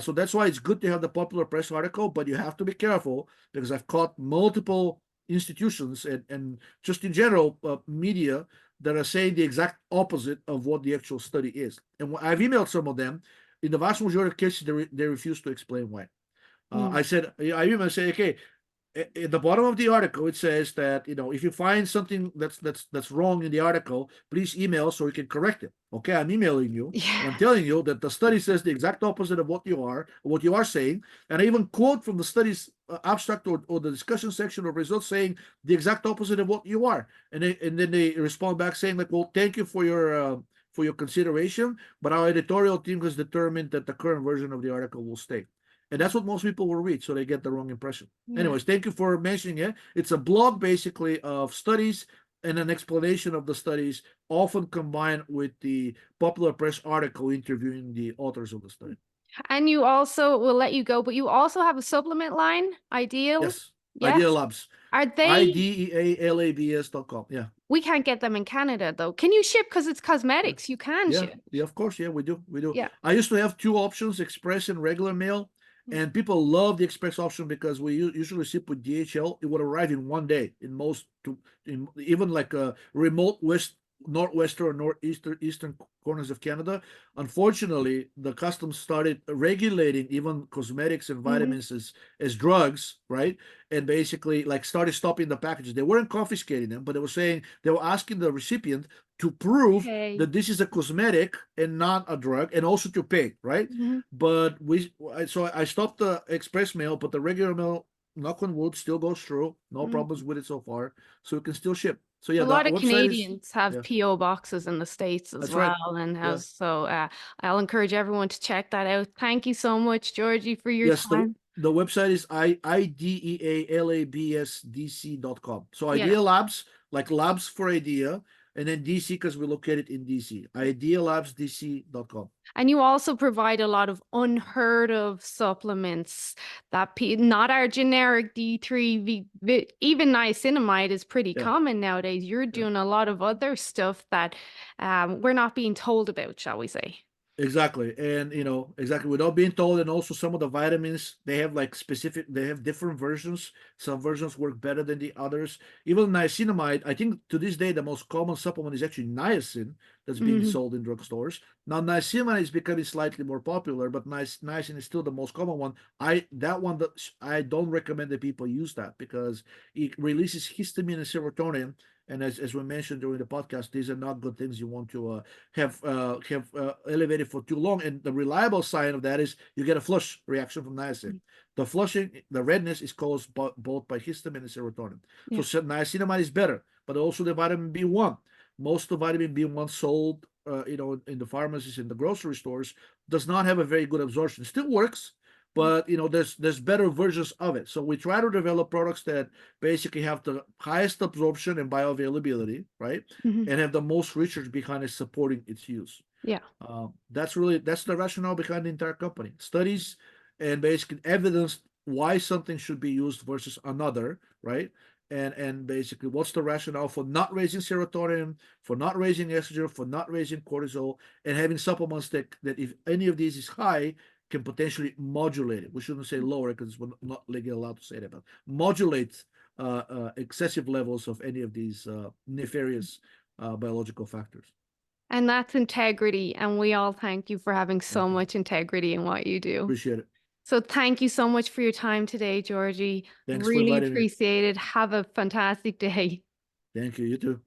Speaker 2: So that's why it's good to have the popular press article, but you have to be careful because I've caught multiple institutions and just in general media that are saying the exact opposite of what the actual study is. And I've emailed some of them. In the vast majority of cases, they refuse to explain why. I even say, okay, at the bottom of the article, it says that if you find something that's wrong in the article, please email so we can correct it. Okay, I'm emailing you, and I'm telling you that the study says the exact opposite of what you are saying, and I even quote from the study's abstract or the discussion section of results saying the exact opposite of what you are, and then they respond back saying like, well, thank you for your consideration, but our editorial team has determined that the current version of the article will stay. And that's what most people will read, so they get the wrong impression.
Speaker 1: Yeah.
Speaker 2: Anyways, thank you for mentioning it. It's a blog basically of studies and an explanation of the studies, often combined with the popular press article interviewing the authors of the study.
Speaker 1: And you also will let you go, but you also have a supplement line, Ideal.
Speaker 2: Yes.
Speaker 1: Yes.
Speaker 2: Ideal Labs.
Speaker 1: Are they
Speaker 2: IDEALABS.com. Yeah.
Speaker 1: We can't get them in Canada though. Can you ship because it's cosmetics? You can ship.
Speaker 2: Yeah, of course. Yeah, we do.
Speaker 1: Yeah.
Speaker 2: I used to have two options, express and regular mail. And people love the express option because we usually ship with DHL. It would arrive in one day in even like a remote northwestern or northeastern corners of Canada. Unfortunately, the customs started regulating even cosmetics and vitamins as drugs, right? And basically like started stopping the packages. They weren't confiscating them, but they were asking the recipient to prove that this is a cosmetic and not a drug, and also to pay, right? But so I stopped the express mail, but the regular mail, knock on wood, still goes through. No problems with it so far, so it can still ship. So yeah,
Speaker 1: a
Speaker 2: the
Speaker 1: lot of
Speaker 2: website
Speaker 1: Canadians have PO boxes in the States as well, and so I'll encourage everyone to check that out. Thank you so much, Georgie, for your time.
Speaker 2: The website is IDEALABSDC.com. So Idea Labs, like labs for idea, and then DC because we're located in DC. IdeaLabsDC.com.
Speaker 1: And you also provide a lot of unheard of supplements that not our generic D3, even niacinamide is pretty common nowadays. You're doing a lot of other stuff that we're not being told about, shall we say.
Speaker 2: Exactly. And exactly without being told. And also some of the vitamins, they have different versions. Some versions work better than the others. Even niacinamide, I think to this day the most common supplement is actually niacin that's being sold in drugstores. Now niacinamide is becoming slightly more popular, but niacin is still the most common one. I don't recommend that people use that because it releases histamine and serotonin. And as we mentioned during the podcast, these are not good things you want to have elevated for too long. And the reliable sign of that is you get a flush reaction from niacin. The flushing, the redness is caused both by histamine and serotonin. So niacinamide is better, but also the vitamin B1. Most of the vitamin B1 sold, in the pharmacies, in the grocery stores, does not have a very good absorption. Still works, but there's better versions of it. So we try to develop products that basically have the highest absorption and bioavailability, right? And have the most research behind it supporting its use. That's the rationale behind the entire company. Studies and basically evidence why something should be used versus another, right? And basically what's the rationale for not raising serotonin, for not raising estrogen, for not raising cortisol, and having supplements that if any of these is high, can potentially modulate it. We shouldn't say lower because we're not legally allowed to say that, but modulate excessive levels of any of these nefarious biological factors.
Speaker 1: And that's integrity. And we all thank you for having so much integrity in what you do.
Speaker 2: Appreciate it.
Speaker 1: So thank you so much for your time today, Georgie.
Speaker 2: Thanks
Speaker 1: really
Speaker 2: for inviting me.
Speaker 1: appreciate it. Have a fantastic day.
Speaker 2: Thank you. You too.